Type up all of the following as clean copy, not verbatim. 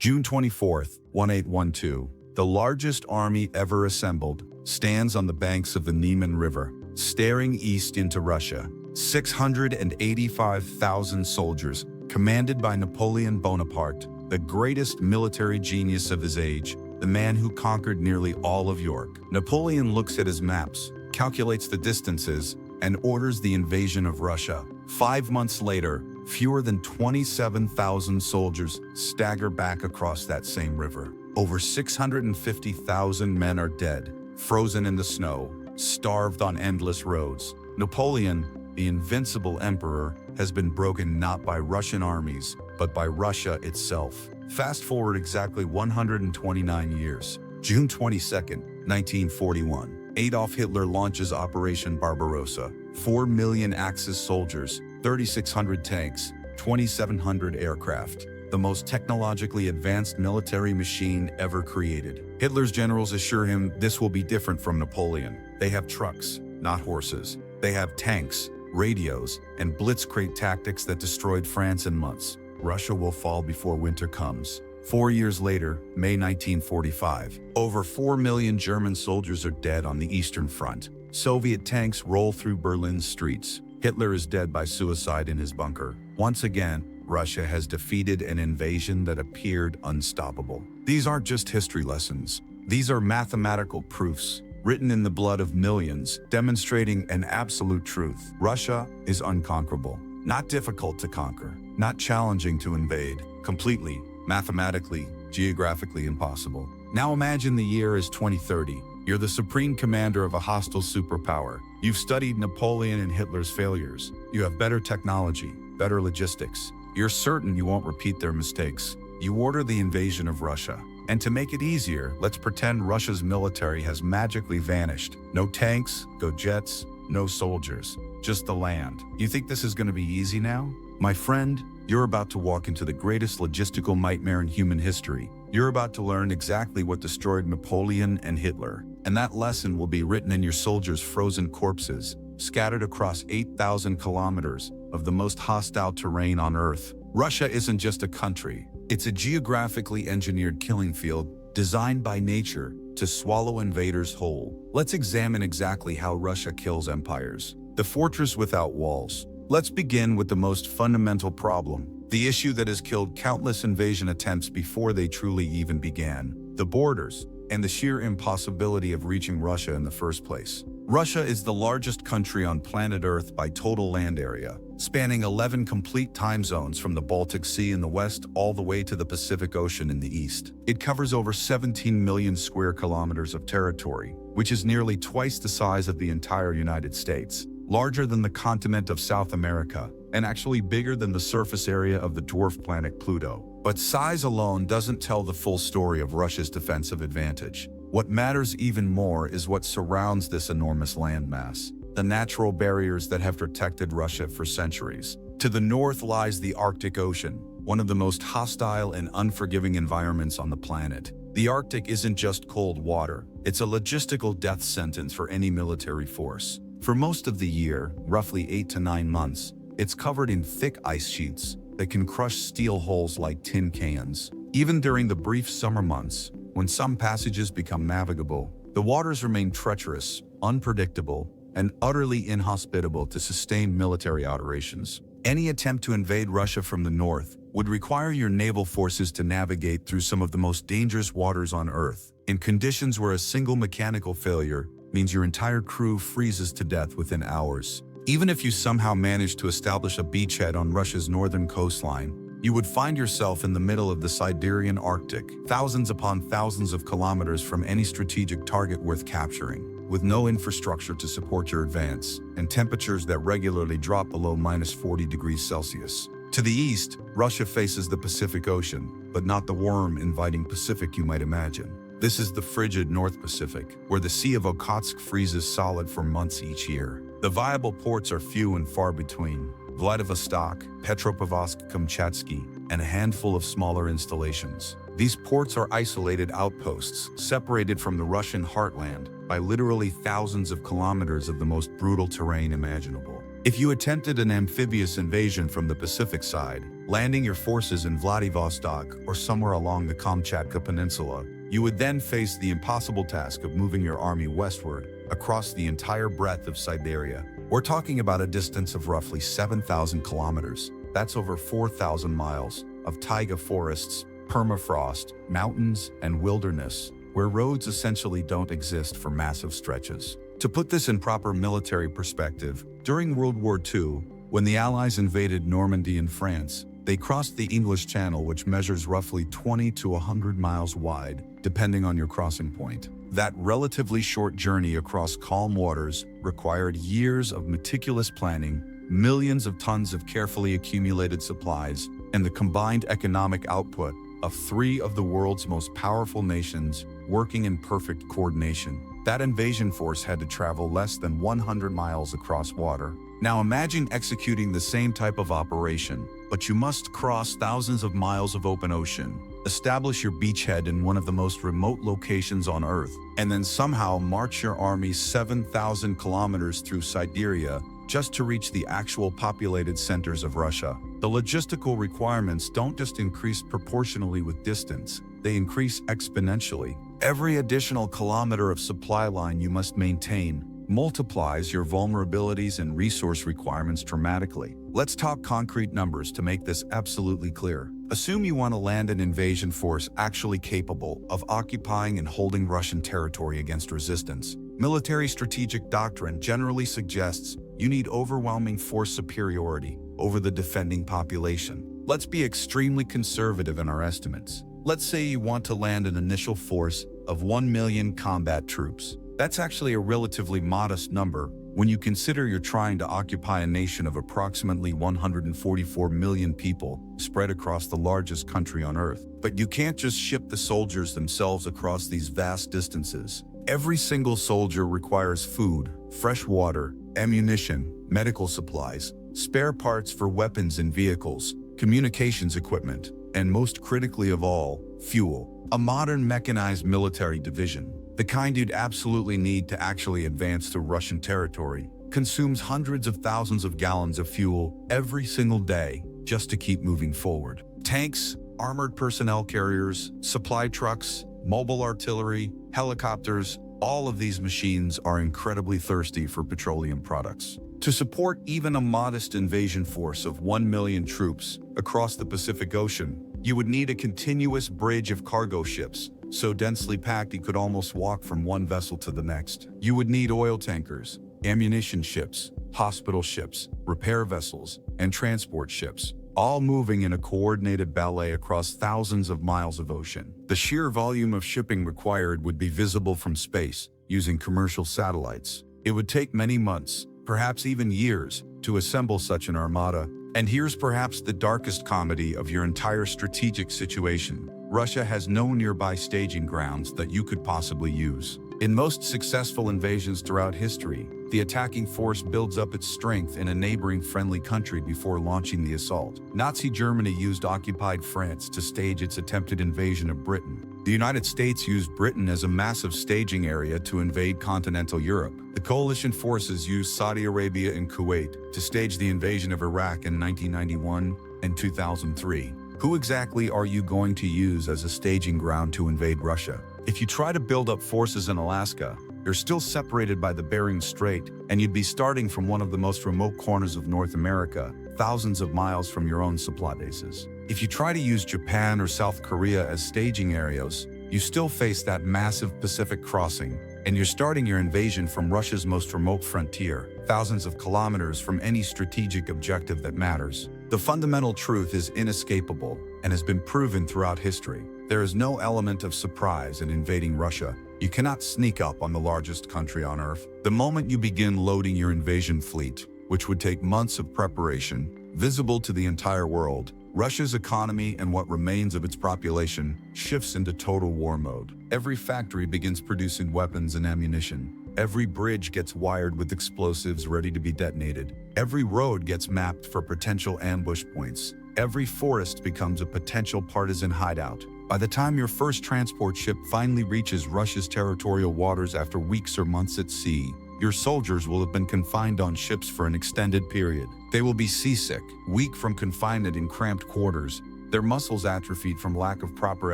June 24th, 1812, the largest army ever assembled, stands on the banks of the Niemen River, staring east into Russia. 685,000 soldiers, commanded by Napoleon Bonaparte, the greatest military genius of his age, the man who conquered nearly all of Europe. Napoleon looks at his maps, calculates the distances, and orders the invasion of Russia. 5 months later, fewer than 27,000 soldiers stagger back across that same river. Over 650,000 men are dead, frozen in the snow, starved on endless roads. Napoleon, the invincible emperor, has been broken not by Russian armies, but by Russia itself. Fast forward exactly 129 years. June 22nd, 1941. Adolf Hitler launches Operation Barbarossa. 4 million Axis soldiers, 3,600 tanks, 2,700 aircraft. The most technologically advanced military machine ever created. Hitler's generals assure him this will be different from Napoleon. They have trucks, not horses. They have tanks, radios, and blitzkrieg tactics that destroyed France in months. Russia will fall before winter comes. 4 years later, May 1945, over 4 million German soldiers are dead on the Eastern Front. Soviet tanks roll through Berlin's streets. Hitler is dead by suicide in his bunker. Once again, Russia has defeated an invasion that appeared unstoppable. These aren't just history lessons. These are mathematical proofs, written in the blood of millions, demonstrating an absolute truth. Russia is unconquerable, not difficult to conquer, not challenging to invade, completely, mathematically, geographically impossible. Now imagine the year is 2030. You're the supreme commander of a hostile superpower. You've studied Napoleon and Hitler's failures. You have better technology, better logistics. You're certain you won't repeat their mistakes. You order the invasion of Russia. And to make it easier, let's pretend Russia's military has magically vanished. No tanks, no jets, no soldiers, just the land. You think this is going to be easy now? My friend, you're about to walk into the greatest logistical nightmare in human history. You're about to learn exactly what destroyed Napoleon and Hitler. And that lesson will be written in your soldiers' frozen corpses, scattered across 8,000 kilometers of the most hostile terrain on Earth. Russia isn't just a country. It's a geographically engineered killing field designed by nature to swallow invaders whole. Let's examine exactly how Russia kills empires. The fortress without walls. Let's begin with the most fundamental problem, the issue that has killed countless invasion attempts before they truly even began: the borders, and the sheer impossibility of reaching Russia in the first place. Russia is the largest country on planet Earth by total land area, spanning 11 complete time zones from the Baltic Sea in the west all the way to the Pacific Ocean in the east. It covers over 17 million square kilometers of territory, which is nearly twice the size of the entire United States, larger than the continent of South America, and actually bigger than the surface area of the dwarf planet Pluto. But size alone doesn't tell the full story of Russia's defensive advantage. What matters even more is what surrounds this enormous landmass, the natural barriers that have protected Russia for centuries. To the north lies the Arctic Ocean, one of the most hostile and unforgiving environments on the planet. The Arctic isn't just cold water, it's a logistical death sentence for any military force. For most of the year, roughly 8 to 9 months, it's covered in thick ice sheets that can crush steel hulls like tin cans. Even during the brief summer months, when some passages become navigable, the waters remain treacherous, unpredictable, and utterly inhospitable to sustain military operations. Any attempt to invade Russia from the north would require your naval forces to navigate through some of the most dangerous waters on Earth, in conditions where a single mechanical failure means your entire crew freezes to death within hours. Even if you somehow manage to establish a beachhead on Russia's northern coastline, you would find yourself in the middle of the Siberian Arctic, thousands upon thousands of kilometers from any strategic target worth capturing, with no infrastructure to support your advance, and temperatures that regularly drop below -40 degrees Celsius. To the east, Russia faces the Pacific Ocean, but not the warm, inviting Pacific you might imagine. This is the frigid North Pacific, where the Sea of Okhotsk freezes solid for months each year. The viable ports are few and far between: Vladivostok, Petropavlovsk-Kamchatsky, and a handful of smaller installations. These ports are isolated outposts, separated from the Russian heartland by literally thousands of kilometers of the most brutal terrain imaginable. If you attempted an amphibious invasion from the Pacific side, landing your forces in Vladivostok or somewhere along the Kamchatka Peninsula. You would then face the impossible task of moving your army westward across the entire breadth of Siberia. We're talking about a distance of roughly 7,000 kilometers. That's over 4,000 miles of taiga forests, permafrost, mountains, and wilderness, where roads essentially don't exist for massive stretches. To put this in proper military perspective, during World War II, when the Allies invaded Normandy in France, they crossed the English Channel, which measures roughly 20 to 100 miles wide, depending on your crossing point. That relatively short journey across calm waters required years of meticulous planning, millions of tons of carefully accumulated supplies, and the combined economic output of three of the world's most powerful nations working in perfect coordination. That invasion force had to travel less than 100 miles across water. Now imagine executing the same type of operation, but you must cross thousands of miles of open ocean, establish your beachhead in one of the most remote locations on Earth, and then somehow march your army 7,000 kilometers through Siberia just to reach the actual populated centers of Russia. The logistical requirements don't just increase proportionally with distance, they increase exponentially. Every additional kilometer of supply line you must maintain multiplies your vulnerabilities and resource requirements dramatically. Let's talk concrete numbers to make this absolutely clear. Assume you want to land an invasion force actually capable of occupying and holding Russian territory against resistance. Military strategic doctrine generally suggests you need overwhelming force superiority over the defending population. Let's be extremely conservative in our estimates. Let's say you want to land an initial force of 1 million combat troops. That's actually a relatively modest number when you consider you're trying to occupy a nation of approximately 144 million people spread across the largest country on Earth. But you can't just ship the soldiers themselves across these vast distances. Every single soldier requires food, fresh water, ammunition, medical supplies, spare parts for weapons and vehicles, communications equipment, and most critically of all, fuel. A modern mechanized military division, the kind you'd absolutely need to actually advance through Russian territory, consumes hundreds of thousands of gallons of fuel every single day just to keep moving forward. Tanks, armored personnel carriers, supply trucks, mobile artillery, helicopters, all of these machines are incredibly thirsty for petroleum products. To support even a modest invasion force of 1 million troops across the Pacific Ocean, you would need a continuous bridge of cargo ships, so densely packed you could almost walk from one vessel to the next. You would need oil tankers, ammunition ships, hospital ships, repair vessels, and transport ships, all moving in a coordinated ballet across thousands of miles of ocean. The sheer volume of shipping required would be visible from space using commercial satellites. It would take many months, perhaps even years, to assemble such an armada. And here's perhaps the darkest comedy of your entire strategic situation. Russia has no nearby staging grounds that you could possibly use. In most successful invasions throughout history, the attacking force builds up its strength in a neighboring friendly country before launching the assault. Nazi Germany used occupied France to stage its attempted invasion of Britain. The United States used Britain as a massive staging area to invade continental Europe. The coalition forces used Saudi Arabia and Kuwait to stage the invasion of Iraq in 1991 and 2003. Who exactly are you going to use as a staging ground to invade Russia? If you try to build up forces in Alaska, you're still separated by the Bering Strait, and you'd be starting from one of the most remote corners of North America, thousands of miles from your own supply bases. If you try to use Japan or South Korea as staging areas, you still face that massive Pacific crossing, and you're starting your invasion from Russia's most remote frontier, thousands of kilometers from any strategic objective that matters. The fundamental truth is inescapable and has been proven throughout history. There is no element of surprise in invading Russia. You cannot sneak up on the largest country on Earth. The moment you begin loading your invasion fleet, which would take months of preparation, visible to the entire world, Russia's economy and what remains of its population shifts into total war mode. Every factory begins producing weapons and ammunition. Every bridge gets wired with explosives ready to be detonated. Every road gets mapped for potential ambush points. Every forest becomes a potential partisan hideout. By the time your first transport ship finally reaches Russia's territorial waters after weeks or months at sea, your soldiers will have been confined on ships for an extended period. They will be seasick, weak from confinement in cramped quarters, their muscles atrophied from lack of proper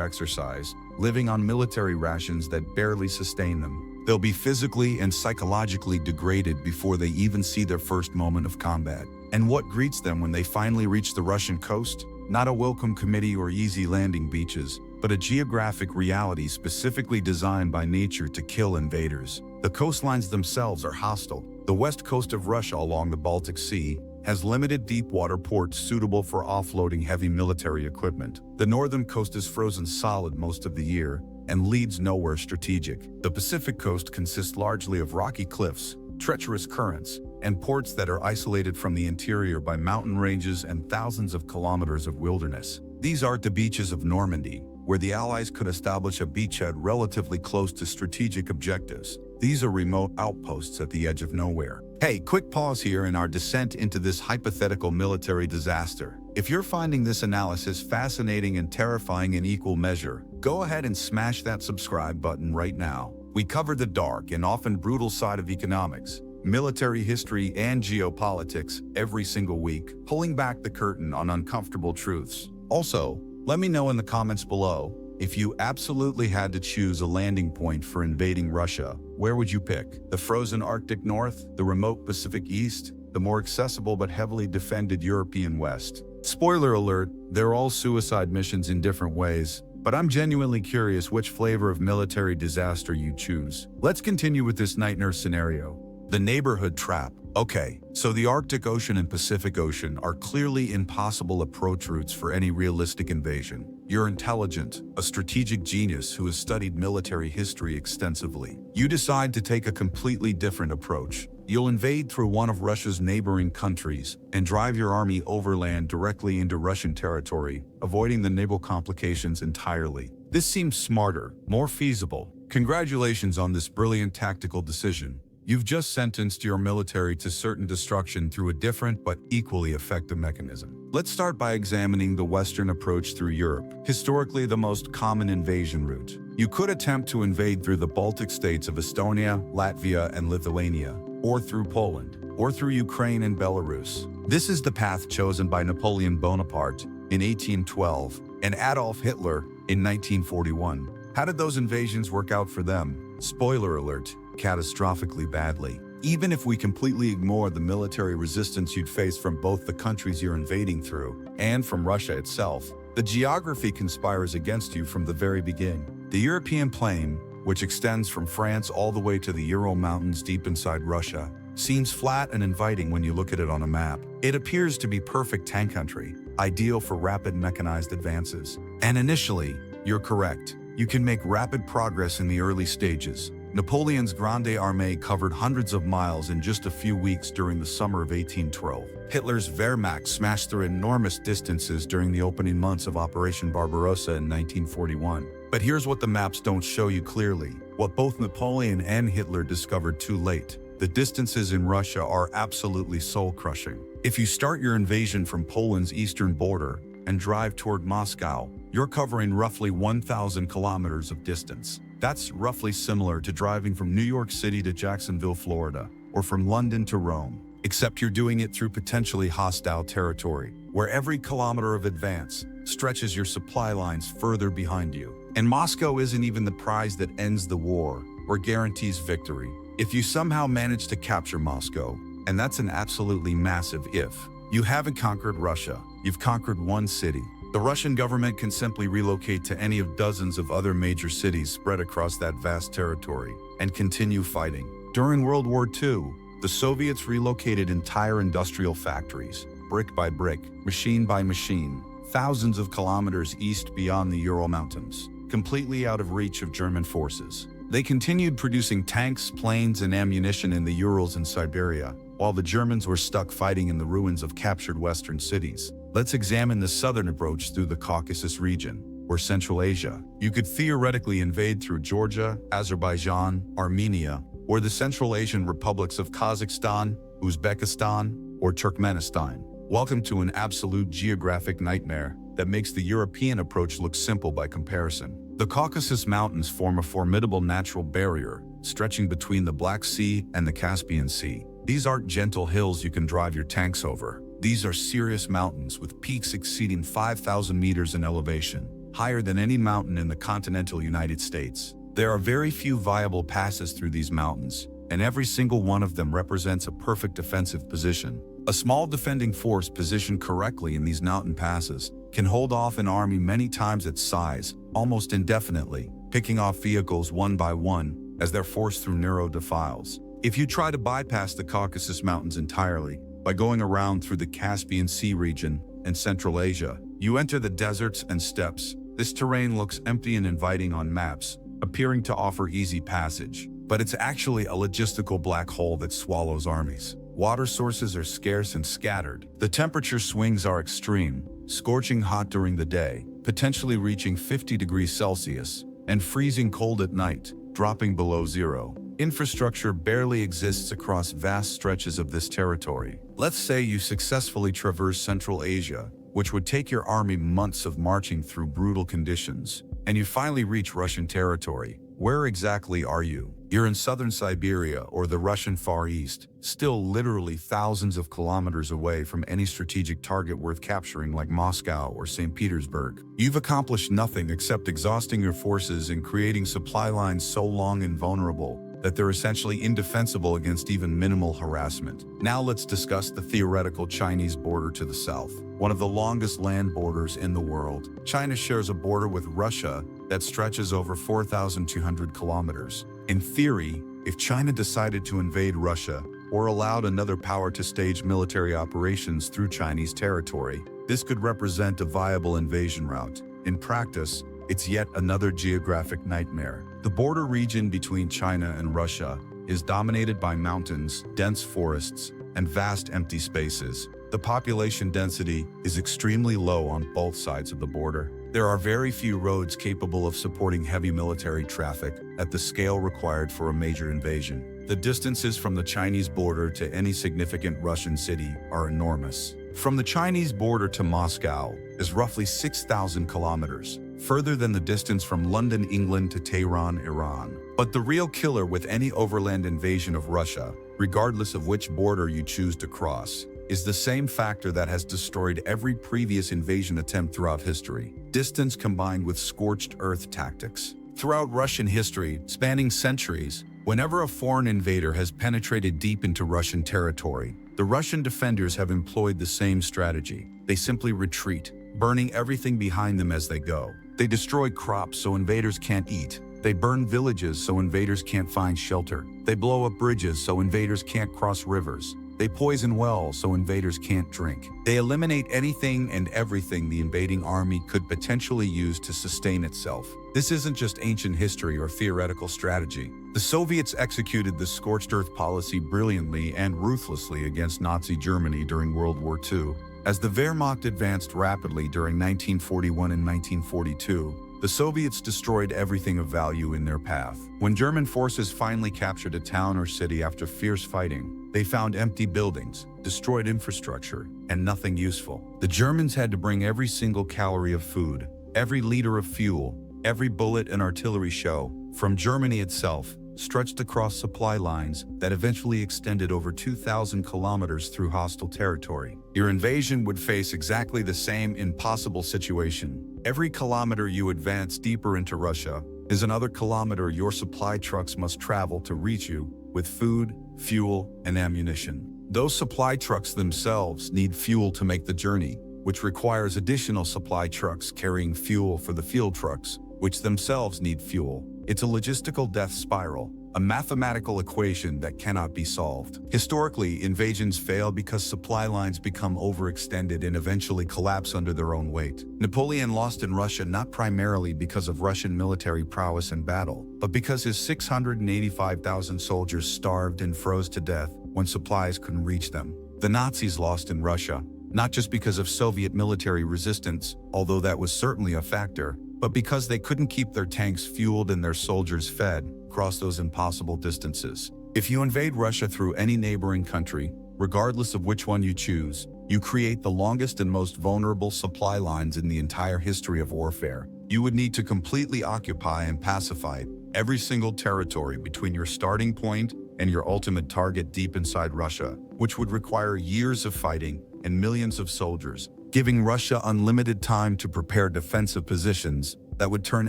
exercise, living on military rations that barely sustain them. They'll be physically and psychologically degraded before they even see their first moment of combat. And what greets them when they finally reach the Russian coast? Not a welcome committee or easy landing beaches, but a geographic reality specifically designed by nature to kill invaders. The coastlines themselves are hostile. The west coast of Russia along the Baltic Sea has limited deep-water ports suitable for offloading heavy military equipment. The northern coast is frozen solid most of the year and leads nowhere strategic. The Pacific coast consists largely of rocky cliffs, treacherous currents, and ports that are isolated from the interior by mountain ranges and thousands of kilometers of wilderness. These aren't the beaches of Normandy, where the Allies could establish a beachhead relatively close to strategic objectives. These are remote outposts at the edge of nowhere. Hey, quick pause here in our descent into this hypothetical military disaster. If you're finding this analysis fascinating and terrifying in equal measure, go ahead and smash that subscribe button right now. We cover the dark and often brutal side of economics, military history, and geopolitics every single week, pulling back the curtain on uncomfortable truths. Also, let me know in the comments below, if you absolutely had to choose a landing point for invading Russia, where would you pick? The frozen Arctic North, the remote Pacific East, the more accessible but heavily defended European West? Spoiler alert, they're all suicide missions in different ways, but I'm genuinely curious which flavor of military disaster you choose. Let's continue with this nightmare scenario. The neighborhood trap. Okay, so the Arctic Ocean and Pacific Ocean are clearly impossible approach routes for any realistic invasion. You're intelligent, a strategic genius who has studied military history extensively. You decide to take a completely different approach. You'll invade through one of Russia's neighboring countries and drive your army overland directly into Russian territory, avoiding the naval complications entirely. This seems smarter, more feasible. Congratulations on this brilliant tactical decision. You've just sentenced your military to certain destruction through a different but equally effective mechanism. Let's start by examining the Western approach through Europe, historically the most common invasion route. You could attempt to invade through the Baltic states of Estonia, Latvia, and Lithuania, or through Poland, or through Ukraine and Belarus. This is the path chosen by Napoleon Bonaparte in 1812 and Adolf Hitler in 1941. How did those invasions work out for them? Spoiler alert, catastrophically badly. Even if we completely ignore the military resistance you'd face from both the countries you're invading through and from Russia itself, the geography conspires against you from the very beginning. The European plain, which extends from France all the way to the Ural Mountains deep inside Russia, seems flat and inviting when you look at it on a map. It appears to be perfect tank country, ideal for rapid mechanized advances. And initially, you're correct. You can make rapid progress in the early stages. Napoleon's Grande Armée covered hundreds of miles in just a few weeks during the summer of 1812. Hitler's Wehrmacht smashed through enormous distances during the opening months of Operation Barbarossa in 1941. But here's what the maps don't show you clearly, what both Napoleon and Hitler discovered too late. The distances in Russia are absolutely soul-crushing. If you start your invasion from Poland's eastern border and drive toward Moscow, you're covering roughly 1,000 kilometers of distance. That's roughly similar to driving from New York City to Jacksonville, Florida, or from London to Rome, except you're doing it through potentially hostile territory, where every kilometer of advance stretches your supply lines further behind you. And Moscow isn't even the prize that ends the war or guarantees victory. If you somehow manage to capture Moscow, and that's an absolutely massive if, you haven't conquered Russia, you've conquered one city. The Russian government can simply relocate to any of dozens of other major cities spread across that vast territory and continue fighting. During World War II, the Soviets relocated entire industrial factories, brick by brick, machine by machine, thousands of kilometers east beyond the Ural Mountains, completely out of reach of German forces. They continued producing tanks, planes, and ammunition in the Urals and Siberia, while the Germans were stuck fighting in the ruins of captured Western cities. Let's examine the southern approach through the Caucasus region, or Central Asia. You could theoretically invade through Georgia, Azerbaijan, Armenia, or the Central Asian republics of Kazakhstan, Uzbekistan, or Turkmenistan. Welcome to an absolute geographic nightmare that makes the European approach look simple by comparison. The Caucasus Mountains form a formidable natural barrier, stretching between the Black Sea and the Caspian Sea. These aren't gentle hills you can drive your tanks over. These are serious mountains with peaks exceeding 5,000 meters in elevation, higher than any mountain in the continental United States. There are very few viable passes through these mountains, and every single one of them represents a perfect defensive position. A small defending force positioned correctly in these mountain passes can hold off an army many times its size, almost indefinitely, picking off vehicles one by one as they're forced through narrow defiles. If you try to bypass the Caucasus Mountains entirely by going around through the Caspian Sea region and Central Asia, you enter the deserts and steppes. This terrain looks empty and inviting on maps, appearing to offer easy passage, but it's actually a logistical black hole that swallows armies. Water sources are scarce and scattered. The temperature swings are extreme, scorching hot during the day, potentially reaching 50 degrees Celsius, and freezing cold at night, dropping below zero. Infrastructure barely exists across vast stretches of this territory. Let's say you successfully traverse Central Asia, which would take your army months of marching through brutal conditions, and you finally reach Russian territory. Where exactly are you? You're in southern Siberia or the Russian Far East, still literally thousands of kilometers away from any strategic target worth capturing like Moscow or St. Petersburg. You've accomplished nothing except exhausting your forces and creating supply lines so long and vulnerable that they're essentially indefensible against even minimal harassment. Now let's discuss the theoretical Chinese border to the south, one of the longest land borders in the world. China shares a border with Russia that stretches over 4,200 kilometers. In theory, if China decided to invade Russia or allowed another power to stage military operations through Chinese territory, this could represent a viable invasion route. In practice, it's yet another geographic nightmare. The border region between China and Russia is dominated by mountains, dense forests, and vast empty spaces. The population density is extremely low on both sides of the border. There are very few roads capable of supporting heavy military traffic at the scale required for a major invasion. The distances from the Chinese border to any significant Russian city are enormous. From the Chinese border to Moscow is roughly 6,000 kilometers, further than the distance from London, England to Tehran, Iran. But the real killer with any overland invasion of Russia, regardless of which border you choose to cross, is the same factor that has destroyed every previous invasion attempt throughout history: distance combined with scorched earth tactics. Throughout Russian history, spanning centuries, whenever a foreign invader has penetrated deep into Russian territory, the Russian defenders have employed the same strategy. They simply retreat, burning everything behind them as they go. They destroy crops so invaders can't eat. They burn villages so invaders can't find shelter. They blow up bridges so invaders can't cross rivers. They poison wells so invaders can't drink. They eliminate anything and everything the invading army could potentially use to sustain itself. This isn't just ancient history or theoretical strategy. The Soviets executed the scorched earth policy brilliantly and ruthlessly against Nazi Germany during World War II. As the Wehrmacht advanced rapidly during 1941 and 1942, the Soviets destroyed everything of value in their path. When German forces finally captured a town or city after fierce fighting, they found empty buildings, destroyed infrastructure, and nothing useful. The Germans had to bring every single calorie of food, every liter of fuel, every bullet and artillery shell from Germany itself, stretched across supply lines that eventually extended over 2,000 kilometers through hostile territory. Your invasion would face exactly the same impossible situation. Every kilometer you advance deeper into Russia is another kilometer your supply trucks must travel to reach you with food, fuel, and ammunition. Those supply trucks themselves need fuel to make the journey, which requires additional supply trucks carrying fuel for the field trucks, which themselves need fuel. It's a logistical death spiral, a mathematical equation that cannot be solved. Historically, invasions fail because supply lines become overextended and eventually collapse under their own weight. Napoleon lost in Russia not primarily because of Russian military prowess in battle, but because his 685,000 soldiers starved and froze to death when supplies couldn't reach them. The Nazis lost in Russia, not just because of Soviet military resistance, although that was certainly a factor, but because they couldn't keep their tanks fueled and their soldiers fed across those impossible distances. If you invade Russia through any neighboring country, regardless of which one you choose, you create the longest and most vulnerable supply lines in the entire history of warfare. You would need to completely occupy and pacify every single territory between your starting point and your ultimate target deep inside Russia, which would require years of fighting, and millions of soldiers, giving Russia unlimited time to prepare defensive positions that would turn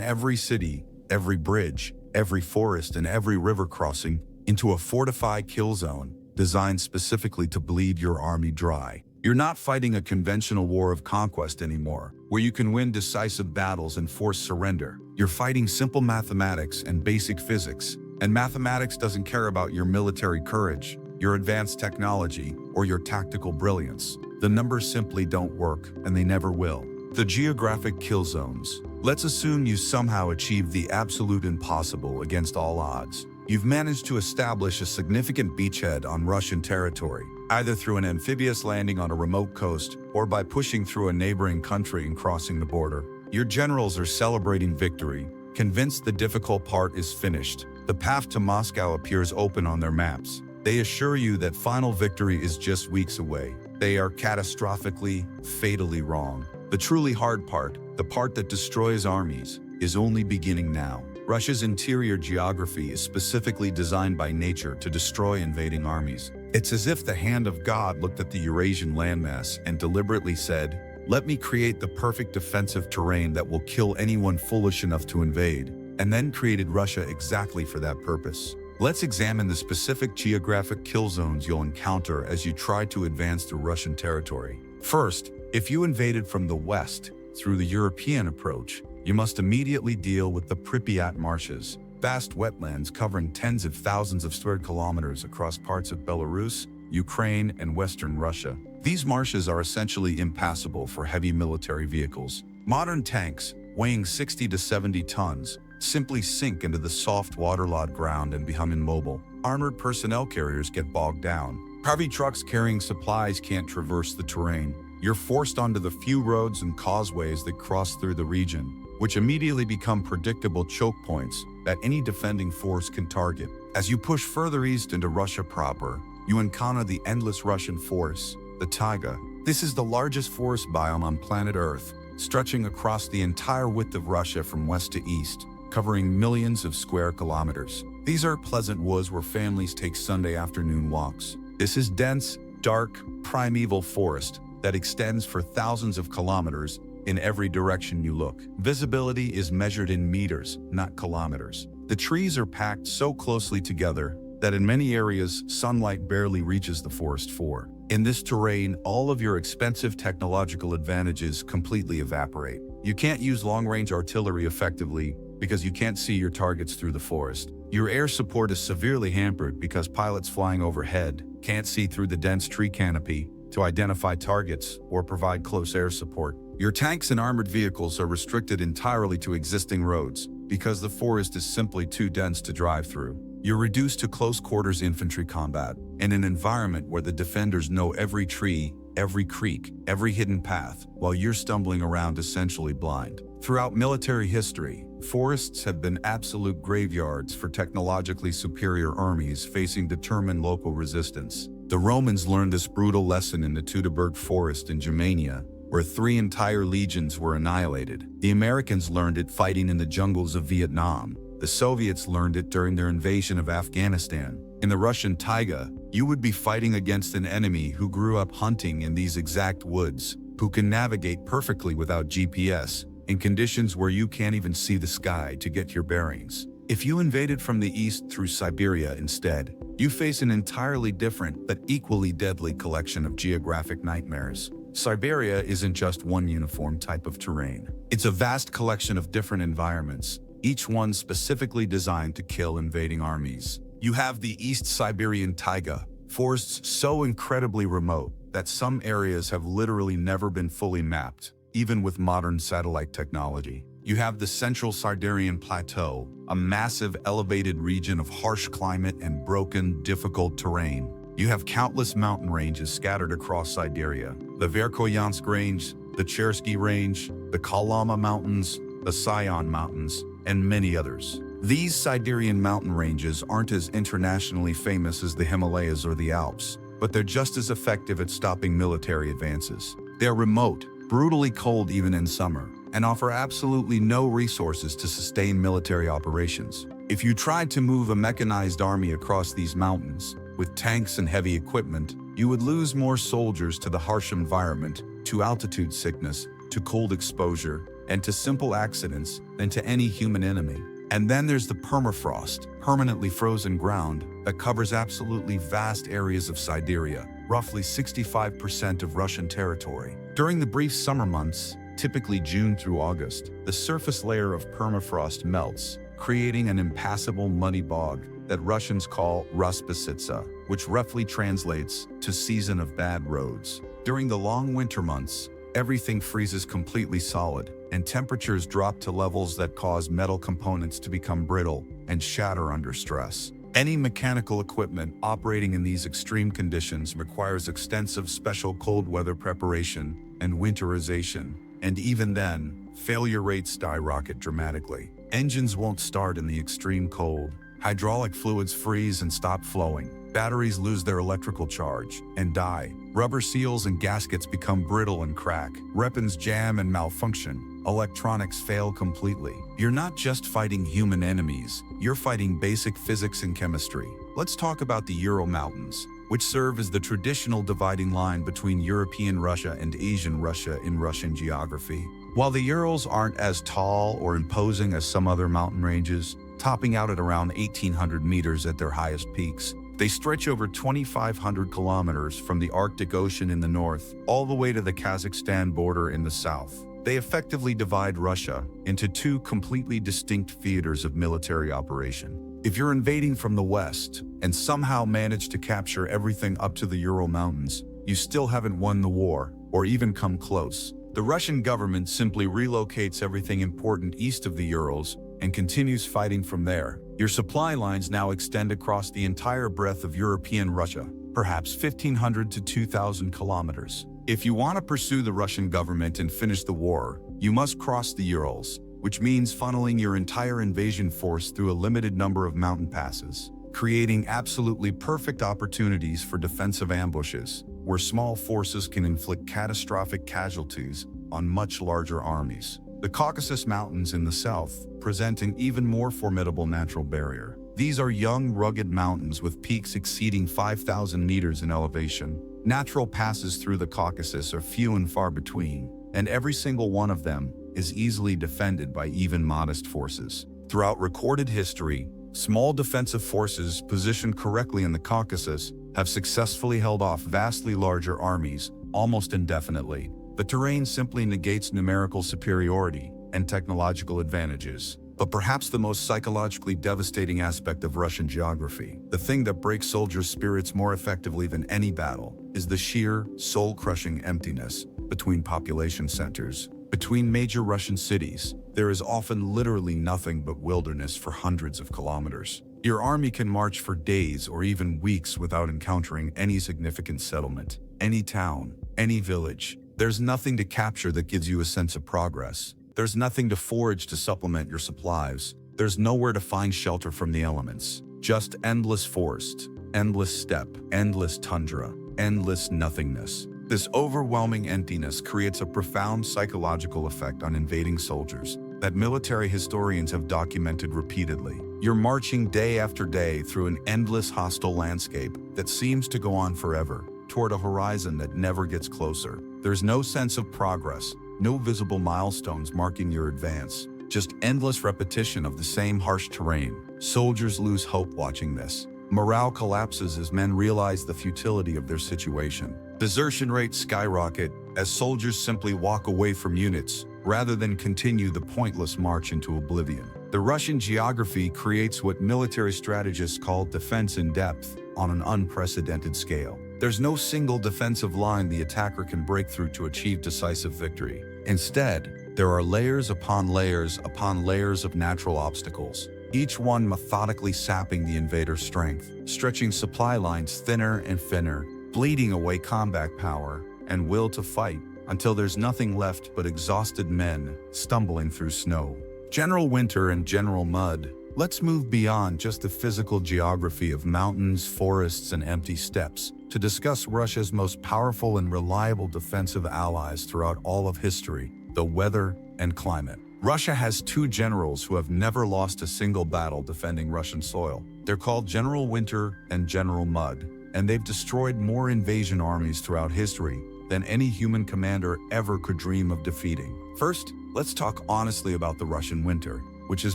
every city, every bridge, every forest, and every river crossing into a fortified kill zone designed specifically to bleed your army dry. You're not fighting a conventional war of conquest anymore, where you can win decisive battles and force surrender. You're fighting simple mathematics and basic physics, and mathematics doesn't care about your military courage, your advanced technology, or your tactical brilliance. The numbers simply don't work, and they never will. The geographic kill zones. Let's assume you somehow achieved the absolute impossible against all odds. You've managed to establish a significant beachhead on Russian territory, either through an amphibious landing on a remote coast or by pushing through a neighboring country and crossing the border. Your generals are celebrating victory, convinced the difficult part is finished. The path to Moscow appears open on their maps. They assure you that final victory is just weeks away. They are catastrophically, fatally wrong. The truly hard part, the part that destroys armies, is only beginning now. Russia's interior geography is specifically designed by nature to destroy invading armies. It's as if the hand of God looked at the Eurasian landmass and deliberately said, "Let me create the perfect defensive terrain that will kill anyone foolish enough to invade," and then created Russia exactly for that purpose. Let's examine the specific geographic kill zones you'll encounter as you try to advance through Russian territory. First, if you invaded from the west through the European approach, you must immediately deal with the Pripyat marshes, vast wetlands covering tens of thousands of square kilometers across parts of Belarus, Ukraine, and Western Russia. These marshes are essentially impassable for heavy military vehicles. Modern tanks, weighing 60 to 70 tons, simply sink into the soft waterlogged ground and become immobile. Armored personnel carriers get bogged down. Heavy trucks carrying supplies can't traverse the terrain. You're forced onto the few roads and causeways that cross through the region, which immediately become predictable choke points that any defending force can target. As you push further east into Russia proper, you encounter the endless Russian forest, the taiga. This is the largest forest biome on planet Earth, stretching across the entire width of Russia from west to east, covering millions of square kilometers. These are pleasant woods where families take Sunday afternoon walks. This is dense, dark, primeval forest that extends for thousands of kilometers in every direction you look. Visibility is measured in meters, not kilometers. The trees are packed so closely together that in many areas, sunlight barely reaches the forest floor. In this terrain, all of your expensive technological advantages completely evaporate. You can't use long-range artillery effectively because you can't see your targets through the forest. Your air support is severely hampered because pilots flying overhead can't see through the dense tree canopy to identify targets or provide close air support. Your tanks and armored vehicles are restricted entirely to existing roads because the forest is simply too dense to drive through. You're reduced to close-quarters infantry combat in an environment where the defenders know every tree, every creek, every hidden path, while you're stumbling around essentially blind. Throughout military history, forests have been absolute graveyards for technologically superior armies facing determined local resistance. The Romans learned this brutal lesson in the Teutoburg Forest in Germania, where 3 entire legions were annihilated. The Americans learned it fighting in the jungles of Vietnam. The Soviets learned it during their invasion of Afghanistan. In the Russian taiga, you would be fighting against an enemy who grew up hunting in these exact woods, who can navigate perfectly without GPS, in conditions where you can't even see the sky to get your bearings. If you invaded from the east through Siberia instead, you face an entirely different but equally deadly collection of geographic nightmares. Siberia isn't just one uniform type of terrain. It's a vast collection of different environments, each one specifically designed to kill invading armies. You have the East Siberian taiga, forests so incredibly remote that some areas have literally never been fully mapped, even with modern satellite technology. You have the Central Siberian Plateau, a massive elevated region of harsh climate and broken, difficult terrain. You have countless mountain ranges scattered across Siberia: the Verkhoyansk Range, the Chersky Range, the Kalama Mountains, the Sion Mountains, and many others. These Siberian mountain ranges aren't as internationally famous as the Himalayas or the Alps, but they're just as effective at stopping military advances. They're remote, brutally cold even in summer, and offer absolutely no resources to sustain military operations. If you tried to move a mechanized army across these mountains, With tanks and heavy equipment, you would lose more soldiers to the harsh environment, to altitude sickness, to cold exposure, and to simple accidents than to any human enemy. And then there's the permafrost, permanently frozen ground, that covers absolutely vast areas of Siberia, roughly 65% of Russian territory. During the brief summer months, typically June through August, the surface layer of permafrost melts, creating an impassable muddy bog that Russians call Raspasitsa, which roughly translates to season of bad roads. During the long winter months, everything freezes completely solid, and temperatures drop to levels that cause metal components to become brittle and shatter under stress. Any mechanical equipment operating in these extreme conditions requires extensive special cold weather preparation and winterization, and even then, failure rates skyrocket dramatically. Engines won't start in the extreme cold, hydraulic fluids freeze and stop flowing, batteries lose their electrical charge and die, rubber seals and gaskets become brittle and crack, weapons jam and malfunction, electronics fail completely. You're not just fighting human enemies, you're fighting basic physics and chemistry. Let's talk about the Ural Mountains, which serve as the traditional dividing line between European Russia and Asian Russia in Russian geography. While the Urals aren't as tall or imposing as some other mountain ranges, topping out at around 1,800 meters at their highest peaks, they stretch over 2,500 kilometers from the Arctic Ocean in the north all the way to the Kazakhstan border in the south. They effectively divide Russia into two completely distinct theaters of military operation. If you're invading from the west and somehow manage to capture everything up to the Ural Mountains, you still haven't won the war or even come close. The Russian government simply relocates everything important east of the Urals and continues fighting from there. Your supply lines now extend across the entire breadth of European Russia, perhaps 1,500 to 2,000 kilometers. If you want to pursue the Russian government and finish the war, you must cross the Urals, which means funneling your entire invasion force through a limited number of mountain passes, creating absolutely perfect opportunities for defensive ambushes, where small forces can inflict catastrophic casualties on much larger armies. The Caucasus Mountains in the south present an even more formidable natural barrier. These are young, rugged mountains with peaks exceeding 5,000 meters in elevation. Natural passes through the Caucasus are few and far between, and every single one of them is easily defended by even modest forces. Throughout recorded history, small defensive forces positioned correctly in the Caucasus have successfully held off vastly larger armies almost indefinitely. The terrain simply negates numerical superiority and technological advantages. But perhaps the most psychologically devastating aspect of Russian geography, the thing that breaks soldiers' spirits more effectively than any battle, is the sheer, soul-crushing emptiness between population centers. Between major Russian cities, there is often literally nothing but wilderness for hundreds of kilometers. Your army can march for days or even weeks without encountering any significant settlement, any town, any village. There's nothing to capture that gives you a sense of progress. There's nothing to forage to supplement your supplies. There's nowhere to find shelter from the elements. Just endless forest, endless steppe, endless tundra, endless nothingness. This overwhelming emptiness creates a profound psychological effect on invading soldiers that military historians have documented repeatedly. You're marching day after day through an endless hostile landscape that seems to go on forever, toward a horizon that never gets closer. There's no sense of progress, no visible milestones marking your advance, just endless repetition of the same harsh terrain. Soldiers lose hope watching this. Morale collapses as men realize the futility of their situation. Desertion rates skyrocket as soldiers simply walk away from units rather than continue the pointless march into oblivion. The Russian geography creates what military strategists call defense in depth on an unprecedented scale. There's no single defensive line the attacker can break through to achieve decisive victory. Instead, there are layers upon layers upon layers of natural obstacles, each one methodically sapping the invader's strength, stretching supply lines thinner and thinner, bleeding away combat power and will to fight until there's nothing left but exhausted men stumbling through snow. General winter and general mud. Let's move beyond just the physical geography of mountains, forests, and empty steppes to discuss Russia's most powerful and reliable defensive allies throughout all of history, the weather and climate. Russia has two generals who have never lost a single battle defending Russian soil. They're called General Winter and General Mud, and they've destroyed more invasion armies throughout history than any human commander ever could dream of defeating. First, let's talk honestly about the Russian winter, which has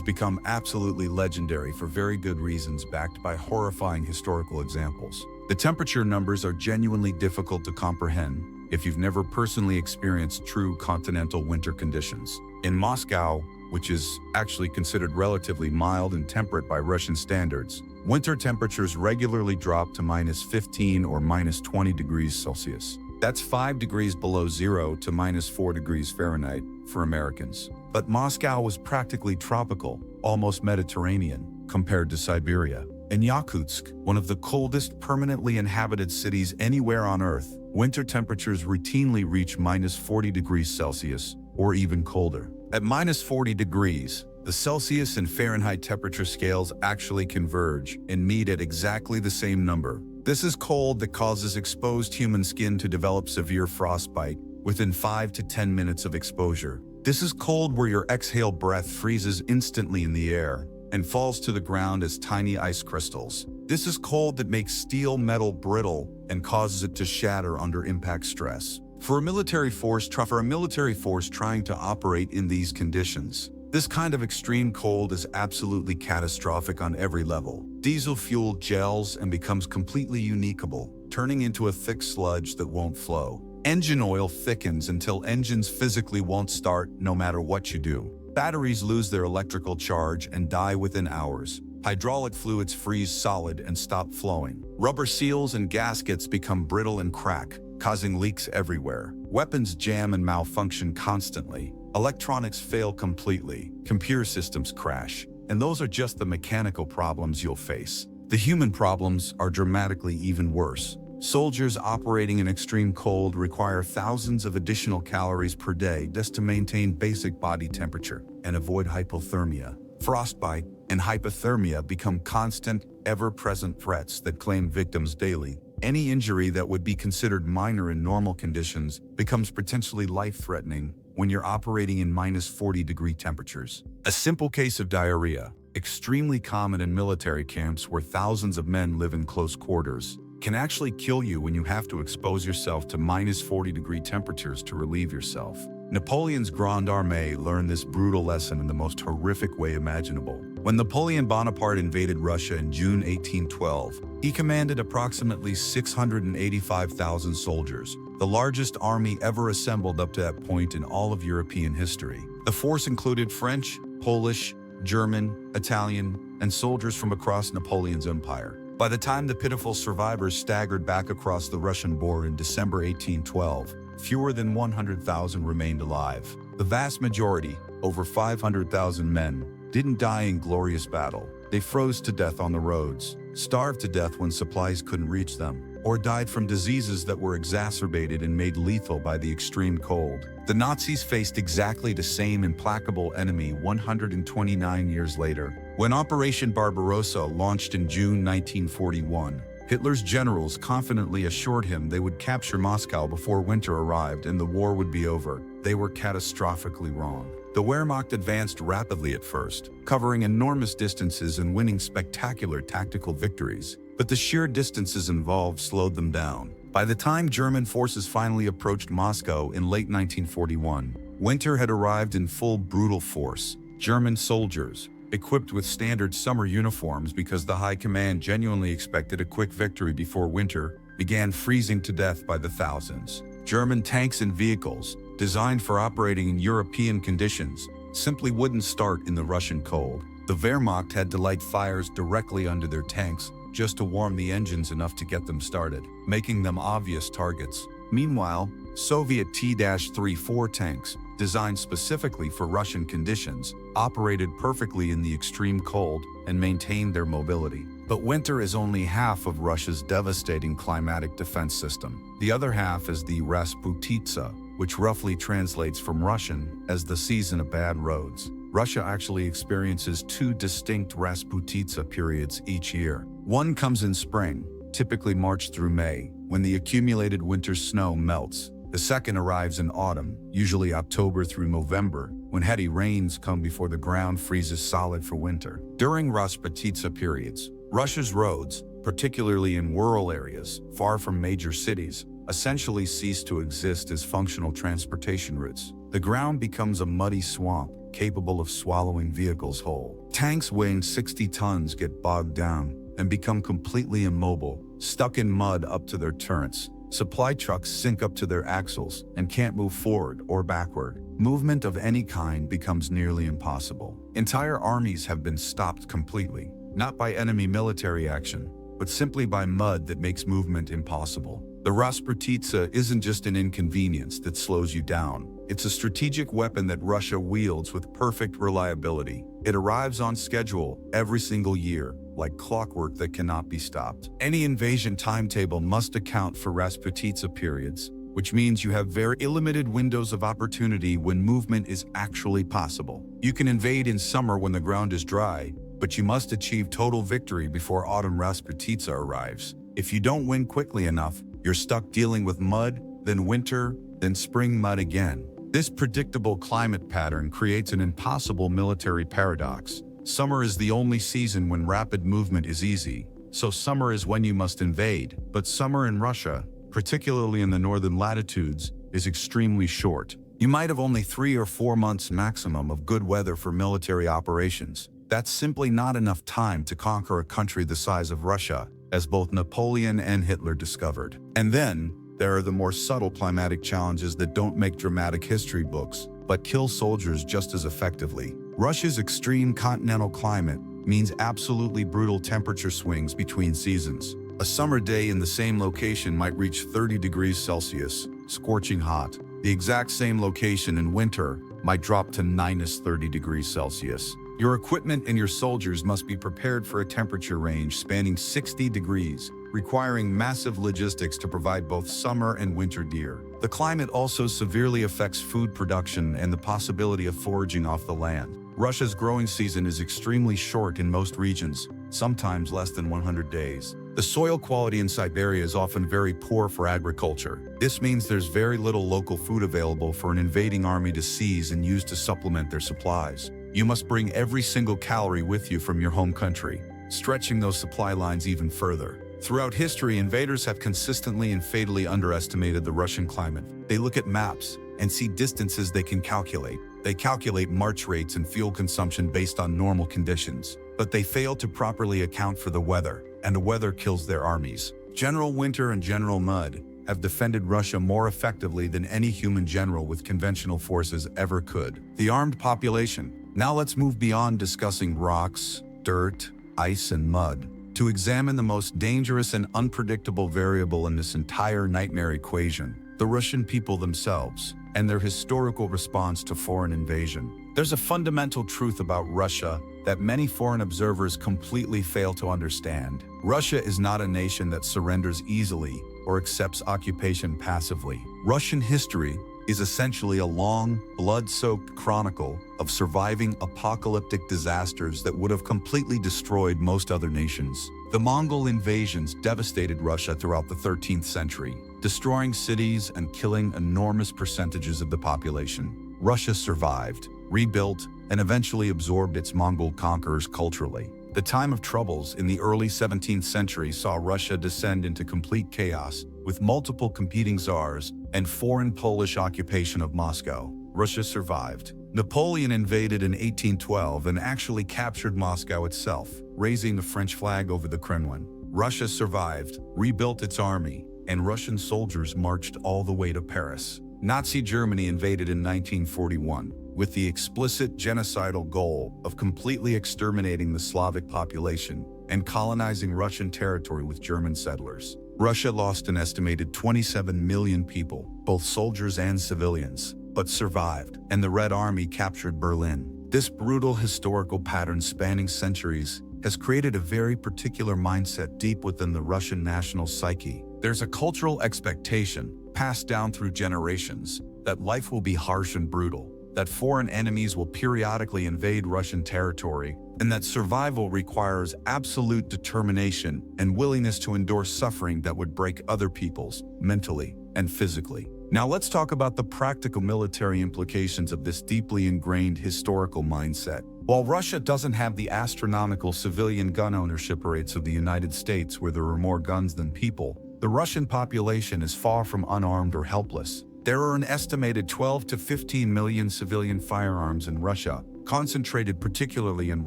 become absolutely legendary for very good reasons, backed by horrifying historical examples. The temperature numbers are genuinely difficult to comprehend if you've never personally experienced true continental winter conditions. In Moscow, which is actually considered relatively mild and temperate by Russian standards, winter temperatures regularly drop to -15 or -20 degrees Celsius. That's 5 degrees below zero to -4 degrees Fahrenheit for Americans. But Moscow was practically tropical, almost Mediterranean, compared to Siberia. In Yakutsk, one of the coldest permanently inhabited cities anywhere on Earth, winter temperatures routinely reach -40 degrees Celsius, or even colder. At -40 degrees, the Celsius and Fahrenheit temperature scales actually converge and meet at exactly the same number. This is cold that causes exposed human skin to develop severe frostbite within 5 to 10 minutes of exposure. This is cold where your exhale breath freezes instantly in the air and falls to the ground as tiny ice crystals. This is cold that makes steel metal brittle and causes it to shatter under impact stress. For a military force trying to operate in these conditions, this kind of extreme cold is absolutely catastrophic on every level. Diesel fuel gels and becomes completely unusable, turning into a thick sludge that won't flow. Engine oil thickens until engines physically won't start no matter what you do. Batteries lose their electrical charge and die within hours. Hydraulic fluids freeze solid and stop flowing. Rubber seals and gaskets become brittle and crack, causing leaks everywhere. Weapons jam and malfunction constantly. Electronics fail completely. Computer systems crash. And those are just the mechanical problems you'll face. The human problems are dramatically even worse. Soldiers operating in extreme cold require thousands of additional calories per day just to maintain basic body temperature and avoid hypothermia. Frostbite and hypothermia become constant, ever-present threats that claim victims daily. Any injury that would be considered minor in normal conditions becomes potentially life-threatening when you're operating in -40-degree temperatures. A simple case of diarrhea, extremely common in military camps where thousands of men live in close quarters, can actually kill you when you have to expose yourself to -40-degree temperatures to relieve yourself. Napoleon's Grande Armée learned this brutal lesson in the most horrific way imaginable. When Napoleon Bonaparte invaded Russia in June 1812, he commanded approximately 685,000 soldiers, the largest army ever assembled up to that point in all of European history. The force included French, Polish, German, Italian, and soldiers from across Napoleon's empire. By the time the pitiful survivors staggered back across the Russian border in December 1812, fewer than 100,000 remained alive. The vast majority, over 500,000 men, didn't die in glorious battle. They froze to death on the roads, starved to death when supplies couldn't reach them, or died from diseases that were exacerbated and made lethal by the extreme cold. The Nazis faced exactly the same implacable enemy 129 years later. When Operation Barbarossa launched in June 1941, Hitler's generals confidently assured him they would capture Moscow before winter arrived and the war would be over. They were catastrophically wrong. The Wehrmacht advanced rapidly at first, covering enormous distances and winning spectacular tactical victories. But the sheer distances involved slowed them down. By the time German forces finally approached Moscow in late 1941, winter had arrived in full brutal force. German soldiers, equipped with standard summer uniforms because the high command genuinely expected a quick victory before winter, began freezing to death by the thousands. German tanks and vehicles, designed for operating in European conditions, simply wouldn't start in the Russian cold. The Wehrmacht had to light fires directly under their tanks just to warm the engines enough to get them started, making them obvious targets. Meanwhile, Soviet T-34 tanks, designed specifically for Russian conditions, operated perfectly in the extreme cold and maintained their mobility. But winter is only half of Russia's devastating climatic defense system. The other half is the Rasputitsa, which roughly translates from Russian as the season of bad roads. Russia actually experiences two distinct Rasputitsa periods each year. One comes in spring, typically March through May, when the accumulated winter snow melts, The second arrives in autumn, usually October through November, when heavy rains come before the ground freezes solid for winter. During Rasputitsa periods, Russia's roads, particularly in rural areas, far from major cities, essentially cease to exist as functional transportation routes. The ground becomes a muddy swamp, capable of swallowing vehicles whole. Tanks weighing 60 tons get bogged down and become completely immobile, stuck in mud up to their turrets. Supply trucks sink up to their axles and can't move forward or backward. Movement of any kind becomes nearly impossible. Entire armies have been stopped completely, not by enemy military action, but simply by mud that makes movement impossible. The Rasputitsa isn't just an inconvenience that slows you down. It's a strategic weapon that Russia wields with perfect reliability. It arrives on schedule every single year, like clockwork that cannot be stopped. Any invasion timetable must account for Rasputitsa periods, which means you have very limited windows of opportunity when movement is actually possible. You can invade in summer when the ground is dry, but you must achieve total victory before autumn Rasputitsa arrives. If you don't win quickly enough, you're stuck dealing with mud, then winter, then spring mud again. This predictable climate pattern creates an impossible military paradox. Summer is the only season when rapid movement is easy, so summer is when you must invade. But summer in Russia, particularly in the northern latitudes, is extremely short. You might have only 3 or 4 months maximum of good weather for military operations. That's simply not enough time to conquer a country the size of Russia, as both Napoleon and Hitler discovered. And then, there are the more subtle climatic challenges that don't make dramatic history books, but kill soldiers just as effectively. Russia's extreme continental climate means absolutely brutal temperature swings between seasons. A summer day in the same location might reach 30 degrees Celsius, scorching hot. The exact same location in winter might drop to -30 degrees Celsius. Your equipment and your soldiers must be prepared for a temperature range spanning 60 degrees, requiring massive logistics to provide both summer and winter gear. The climate also severely affects food production and the possibility of foraging off the land. Russia's growing season is extremely short in most regions, sometimes less than 100 days. The soil quality in Siberia is often very poor for agriculture. This means there's very little local food available for an invading army to seize and use to supplement their supplies. You must bring every single calorie with you from your home country, stretching those supply lines even further. Throughout history, invaders have consistently and fatally underestimated the Russian climate. They look at maps and see distances they can calculate. They calculate march rates and fuel consumption based on normal conditions, but they fail to properly account for the weather, and the weather kills their armies. General Winter and General Mud have defended Russia more effectively than any human general with conventional forces ever could. The armed population. Now let's move beyond discussing rocks, dirt, ice, and mud to examine the most dangerous and unpredictable variable in this entire nightmare equation: the Russian people themselves and their historical response to foreign invasion. There's a fundamental truth about Russia that many foreign observers completely fail to understand. Russia is not a nation that surrenders easily or accepts occupation passively. Russian history is essentially a long, blood-soaked chronicle of surviving apocalyptic disasters that would have completely destroyed most other nations. The Mongol invasions devastated Russia throughout the 13th century, destroying cities and killing enormous percentages of the population. Russia survived, rebuilt, and eventually absorbed its Mongol conquerors culturally. The time of troubles in the early 17th century saw Russia descend into complete chaos, with multiple competing czars and foreign Polish occupation of Moscow. Russia survived. Napoleon invaded in 1812 and actually captured Moscow itself, raising the French flag over the Kremlin. Russia survived, rebuilt its army, and Russian soldiers marched all the way to Paris. Nazi Germany invaded in 1941, with the explicit genocidal goal of completely exterminating the Slavic population and colonizing Russian territory with German settlers. Russia lost an estimated 27 million people, both soldiers and civilians, but survived, and the Red Army captured Berlin. This brutal historical pattern spanning centuries has created a very particular mindset deep within the Russian national psyche. There's a cultural expectation, passed down through generations, that life will be harsh and brutal, that foreign enemies will periodically invade Russian territory, and that survival requires absolute determination and willingness to endure suffering that would break other peoples, mentally and physically. Now let's talk about the practical military implications of this deeply ingrained historical mindset. While Russia doesn't have the astronomical civilian gun ownership rates of the United States, where there are more guns than people, the Russian population is far from unarmed or helpless. There are an estimated 12 to 15 million civilian firearms in Russia, concentrated particularly in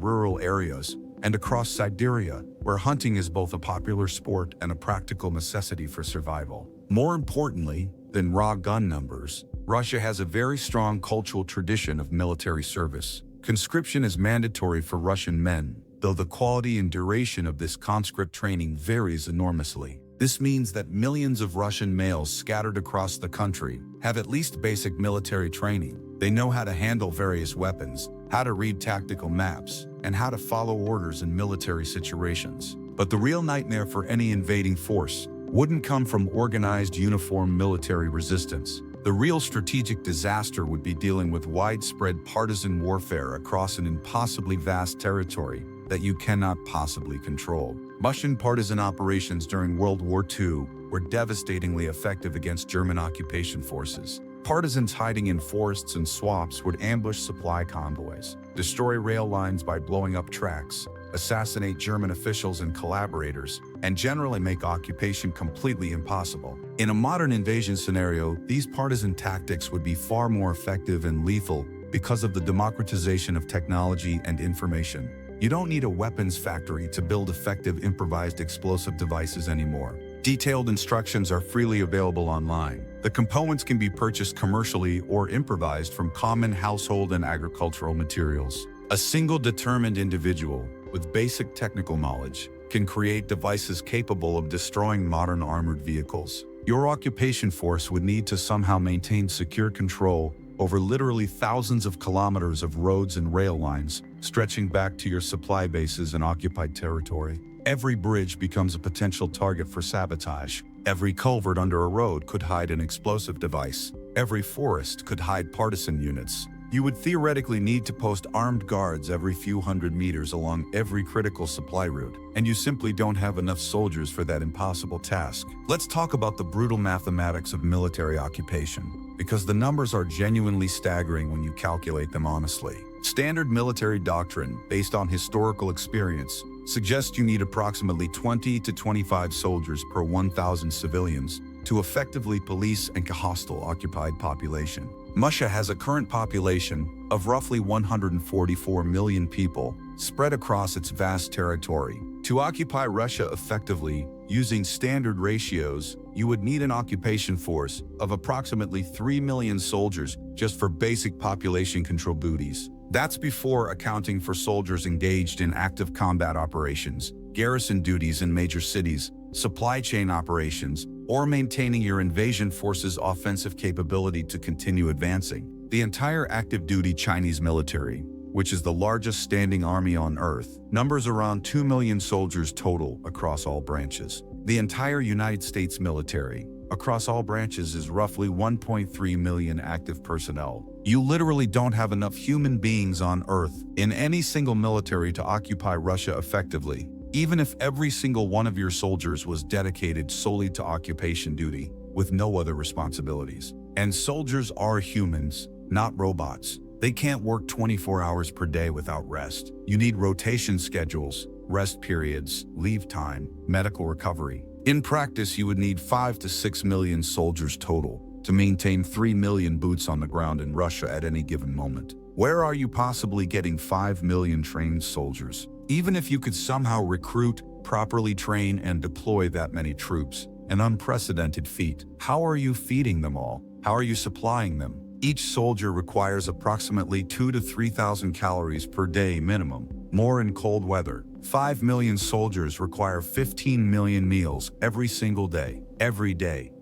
rural areas and across Siberia, where hunting is both a popular sport and a practical necessity for survival. More importantly than raw gun numbers, Russia has a very strong cultural tradition of military service. Conscription is mandatory for Russian men, though the quality and duration of this conscript training varies enormously. This means that millions of Russian males scattered across the country have at least basic military training. They know how to handle various weapons, how to read tactical maps, and how to follow orders in military situations. But the real nightmare for any invading force wouldn't come from organized uniform military resistance. The real strategic disaster would be dealing with widespread partisan warfare across an impossibly vast territory that you cannot possibly control. Russian partisan operations during World War II were devastatingly effective against German occupation forces. Partisans hiding in forests and swamps would ambush supply convoys, destroy rail lines by blowing up tracks, assassinate German officials and collaborators, and generally make occupation completely impossible. In a modern invasion scenario, these partisan tactics would be far more effective and lethal because of the democratization of technology and information. You don't need a weapons factory to build effective improvised explosive devices anymore. Detailed instructions are freely available online. The components can be purchased commercially or improvised from common household and agricultural materials. A single determined individual with basic technical knowledge can create devices capable of destroying modern armored vehicles. Your occupation force would need to somehow maintain secure control over literally thousands of kilometers of roads and rail lines, stretching back to your supply bases in occupied territory. Every bridge becomes a potential target for sabotage. Every culvert under a road could hide an explosive device. Every forest could hide partisan units. You would theoretically need to post armed guards every few hundred meters along every critical supply route, and you simply don't have enough soldiers for that impossible task. Let's talk about the brutal mathematics of military occupation, because the numbers are genuinely staggering when you calculate them honestly. Standard military doctrine, based on historical experience, suggests you need approximately 20 to 25 soldiers per 1,000 civilians to effectively police a hostile occupied population. Russia has a current population of roughly 144 million people spread across its vast territory. To occupy Russia effectively, using standard ratios, you would need an occupation force of approximately 3 million soldiers just for basic population control duties. That's before accounting for soldiers engaged in active combat operations, garrison duties in major cities, supply chain operations, or maintaining your invasion force's offensive capability to continue advancing. The entire active duty Chinese military, which is the largest standing army on Earth, numbers around 2 million soldiers total across all branches. The entire United States military, across all branches, is roughly 1.3 million active personnel. You literally don't have enough human beings on Earth in any single military to occupy Russia effectively, even if every single one of your soldiers was dedicated solely to occupation duty, with no other responsibilities. And soldiers are humans, not robots. They can't work 24 hours per day without rest. You need rotation schedules, rest periods, leave time, medical recovery. In practice, you would need 5 to 6 million soldiers total to maintain 3 million boots on the ground in Russia at any given moment. Where are you possibly getting 5 million trained soldiers? Even if you could somehow recruit, properly train, and deploy that many troops, an unprecedented feat. How are you feeding them all? How are you supplying them? Each soldier requires approximately 2,000 to 3,000 calories per day minimum, more in cold weather. 5 million soldiers require 15 million meals every single day,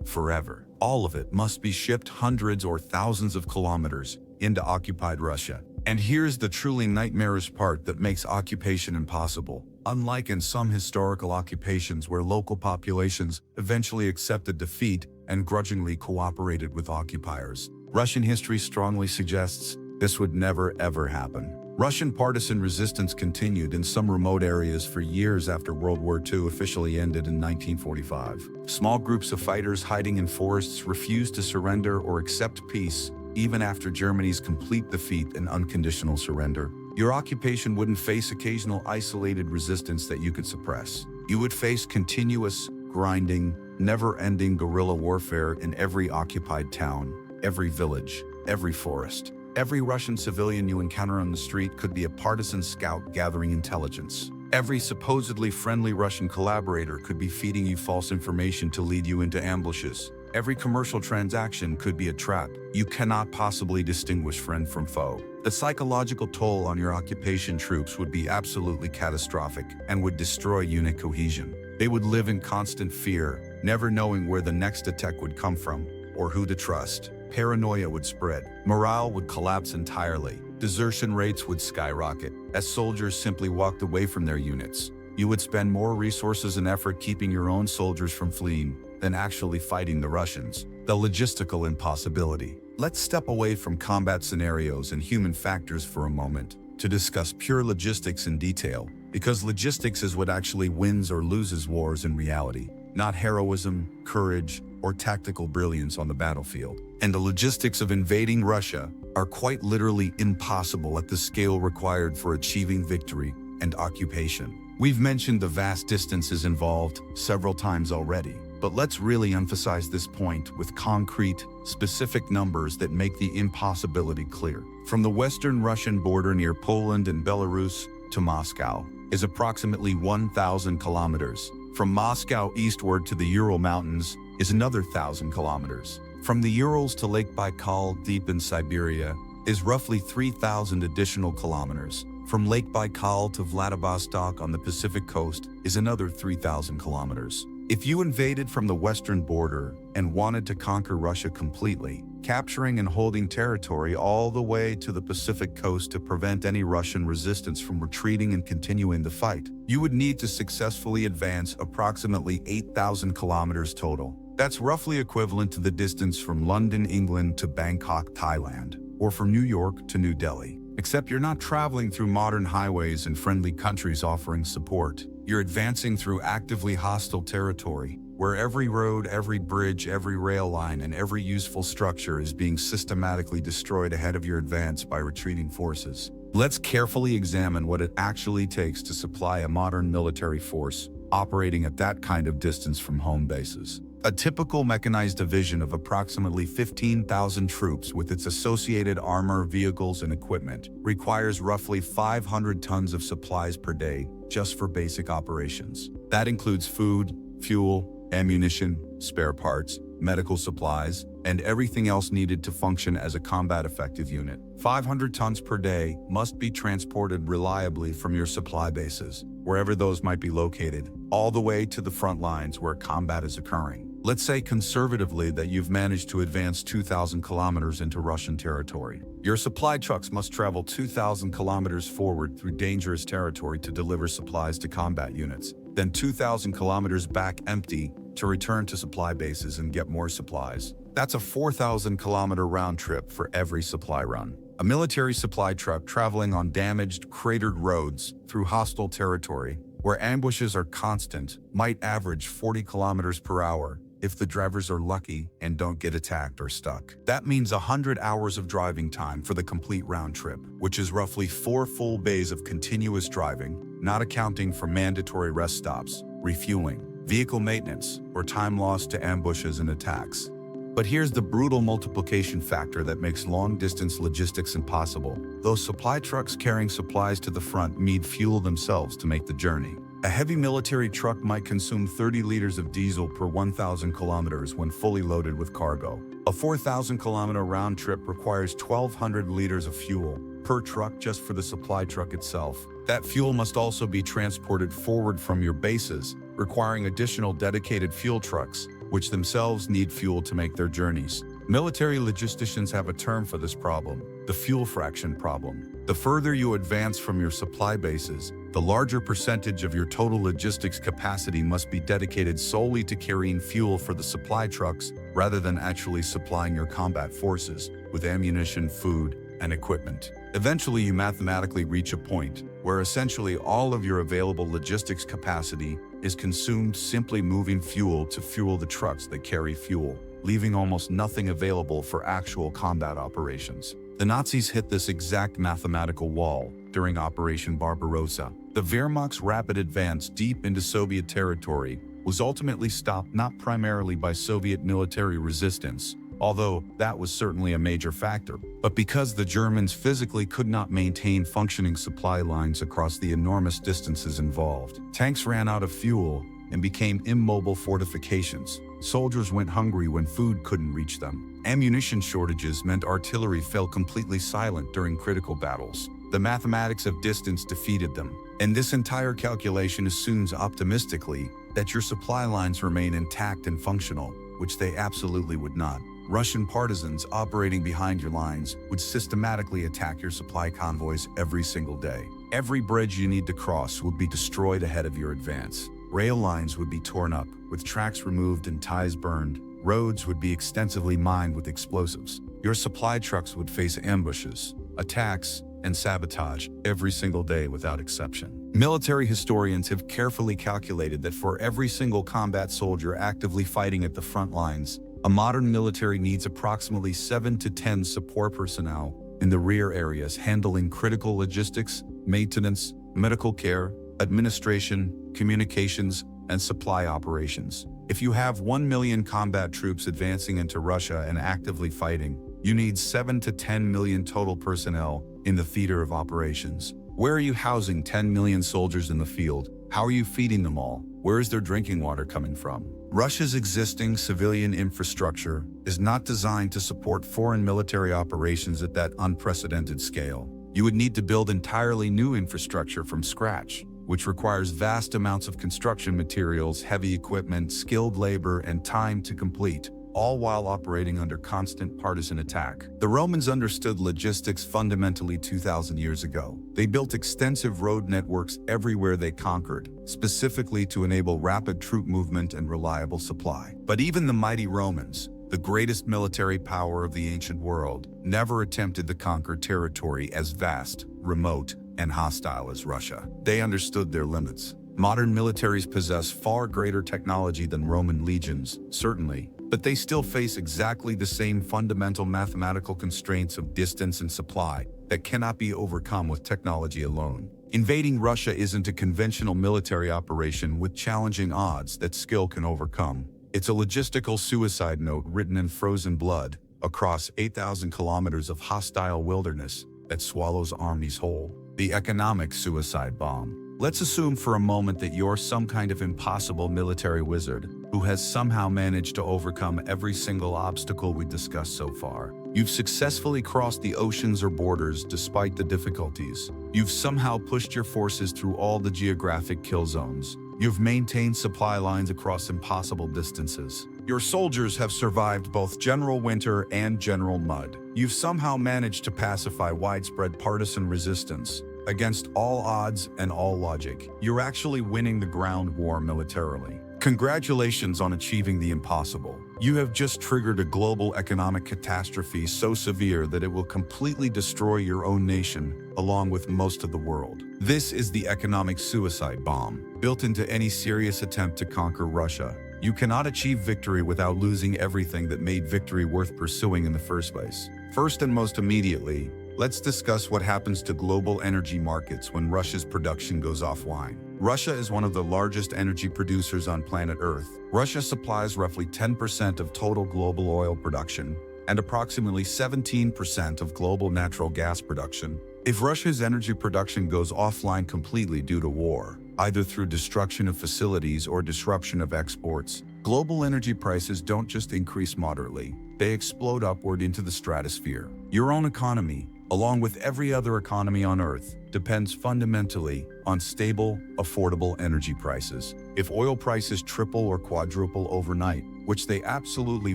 forever. All of it must be shipped hundreds or thousands of kilometers into occupied Russia. And here's the truly nightmarish part that makes occupation impossible. Unlike in some historical occupations where local populations eventually accepted defeat and grudgingly cooperated with occupiers, Russian history strongly suggests this would never ever happen. Russian partisan resistance continued in some remote areas for years after World War II officially ended in 1945. Small groups of fighters hiding in forests refused to surrender or accept peace, even after Germany's complete defeat and unconditional surrender. Your occupation wouldn't face occasional isolated resistance that you could suppress. You would face continuous, grinding, never-ending guerrilla warfare in every occupied town, every village, every forest. Every Russian civilian you encounter on the street could be a partisan scout gathering intelligence. Every supposedly friendly Russian collaborator could be feeding you false information to lead you into ambushes. Every commercial transaction could be a trap. You cannot possibly distinguish friend from foe. The psychological toll on your occupation troops would be absolutely catastrophic and would destroy unit cohesion. They would live in constant fear, never knowing where the next attack would come from or who to trust. Paranoia would spread. Morale would collapse entirely. Desertion rates would skyrocket as soldiers simply walked away from their units. You would spend more resources and effort keeping your own soldiers from fleeing than actually fighting the Russians. The logistical impossibility. Let's step away from combat scenarios and human factors for a moment to discuss pure logistics in detail, because logistics is what actually wins or loses wars in reality, not heroism, courage, or tactical brilliance on the battlefield. And the logistics of invading Russia are quite literally impossible at the scale required for achieving victory and occupation. We've mentioned the vast distances involved several times already, but let's really emphasize this point with concrete, specific numbers that make the impossibility clear. From the western Russian border near Poland and Belarus to Moscow is approximately 1,000 kilometers. From Moscow eastward to the Ural Mountains is another 1,000 kilometers. From the Urals to Lake Baikal deep in Siberia is roughly 3,000 additional kilometers. From Lake Baikal to Vladivostok on the Pacific coast is another 3,000 kilometers. If you invaded from the western border and wanted to conquer Russia completely, capturing and holding territory all the way to the Pacific coast to prevent any Russian resistance from retreating and continuing the fight, you would need to successfully advance approximately 8,000 kilometers total. That's roughly equivalent to the distance from London, England to Bangkok, Thailand, or from New York to New Delhi. Except you're not traveling through modern highways and friendly countries offering support. You're advancing through actively hostile territory, where every road, every bridge, every rail line, and every useful structure is being systematically destroyed ahead of your advance by retreating forces. Let's carefully examine what it actually takes to supply a modern military force operating at that kind of distance from home bases. A typical mechanized division of approximately 15,000 troops with its associated armor, vehicles, and equipment requires roughly 500 tons of supplies per day just for basic operations. That includes food, fuel, ammunition, spare parts, medical supplies, and everything else needed to function as a combat-effective unit. 500 tons per day must be transported reliably from your supply bases, wherever those might be located, all the way to the front lines where combat is occurring. Let's say conservatively that you've managed to advance 2,000 kilometers into Russian territory. Your supply trucks must travel 2,000 kilometers forward through dangerous territory to deliver supplies to combat units, then 2,000 kilometers back empty to return to supply bases and get more supplies. That's a 4,000-kilometer round trip for every supply run. A military supply truck traveling on damaged, cratered roads through hostile territory, where ambushes are constant, might average 40 kilometers per hour if the drivers are lucky and don't get attacked or stuck. That means 100 hours of driving time for the complete round trip, which is roughly 4 full days of continuous driving, not accounting for mandatory rest stops, refueling, vehicle maintenance, or time lost to ambushes and attacks. But here's the brutal multiplication factor that makes long-distance logistics impossible. Those supply trucks carrying supplies to the front need fuel themselves to make the journey. A heavy military truck might consume 30 liters of diesel per 1,000 kilometers when fully loaded with cargo. A 4,000-kilometer round trip requires 1,200 liters of fuel per truck just for the supply truck itself. That fuel must also be transported forward from your bases, requiring additional dedicated fuel trucks, which themselves need fuel to make their journeys. Military logisticians have a term for this problem, the fuel fraction problem. The further you advance from your supply bases, the larger percentage of your total logistics capacity must be dedicated solely to carrying fuel for the supply trucks rather than actually supplying your combat forces with ammunition, food, and equipment. Eventually, you mathematically reach a point where essentially all of your available logistics capacity is consumed simply moving fuel to fuel the trucks that carry fuel, leaving almost nothing available for actual combat operations. The Nazis hit this exact mathematical wall during Operation Barbarossa. The Wehrmacht's rapid advance deep into Soviet territory was ultimately stopped not primarily by Soviet military resistance, although that was certainly a major factor, but because the Germans physically could not maintain functioning supply lines across the enormous distances involved. Tanks ran out of fuel and became immobile fortifications. Soldiers went hungry when food couldn't reach them. Ammunition shortages meant artillery fell completely silent during critical battles. The mathematics of distance defeated them, and this entire calculation assumes optimistically that your supply lines remain intact and functional, which they absolutely would not. Russian partisans operating behind your lines would systematically attack your supply convoys every single day. Every bridge you need to cross would be destroyed ahead of your advance. Rail lines would be torn up, with tracks removed and ties burned. Roads would be extensively mined with explosives. Your supply trucks would face ambushes, attacks, and sabotage every single day without exception. Military historians have carefully calculated that for every single combat soldier actively fighting at the front lines, a modern military needs approximately 7 to 10 support personnel in the rear areas handling critical logistics, maintenance, medical care, administration, communications, and supply operations. If you have 1 million combat troops advancing into Russia and actively fighting, you need 7 to 10 million total personnel in the theater of operations. Where are you housing 10 million soldiers in the field? How are you feeding them all? Where is their drinking water coming from? Russia's existing civilian infrastructure is not designed to support foreign military operations at that unprecedented scale. You would need to build entirely new infrastructure from scratch, which requires vast amounts of construction materials, heavy equipment, skilled labor, and time to complete, all while operating under constant partisan attack. The Romans understood logistics fundamentally 2,000 years ago. They built extensive road networks everywhere they conquered, specifically to enable rapid troop movement and reliable supply. But even the mighty Romans, the greatest military power of the ancient world, never attempted to conquer territory as vast, remote, and hostile as Russia. They understood their limits. Modern militaries possess far greater technology than Roman legions, certainly, but they still face exactly the same fundamental mathematical constraints of distance and supply that cannot be overcome with technology alone. Invading Russia isn't a conventional military operation with challenging odds that skill can overcome. It's a logistical suicide note written in frozen blood across 8,000 kilometers of hostile wilderness that swallows armies whole. The economic suicide bomb. Let's assume for a moment that you're some kind of impossible military wizard who has somehow managed to overcome every single obstacle we discussed so far. You've successfully crossed the oceans or borders despite the difficulties. You've somehow pushed your forces through all the geographic kill zones. You've maintained supply lines across impossible distances. Your soldiers have survived both General Winter and General Mud. You've somehow managed to pacify widespread partisan resistance. Against all odds and all logic, you're actually winning the ground war militarily. Congratulations on achieving the impossible. You have just triggered a global economic catastrophe so severe that it will completely destroy your own nation, along with most of the world. This is the economic suicide bomb, built into any serious attempt to conquer Russia. You cannot achieve victory without losing everything that made victory worth pursuing in the first place. First and most immediately, let's discuss what happens to global energy markets when Russia's production goes offline. Russia is one of the largest energy producers on planet Earth. Russia supplies roughly 10% of total global oil production and approximately 17% of global natural gas production. If Russia's energy production goes offline completely due to war, either through destruction of facilities or disruption of exports, global energy prices don't just increase moderately, they explode upward into the stratosphere. Your own economy, along with every other economy on Earth, depends fundamentally on stable, affordable energy prices. If oil prices triple or quadruple overnight, which they absolutely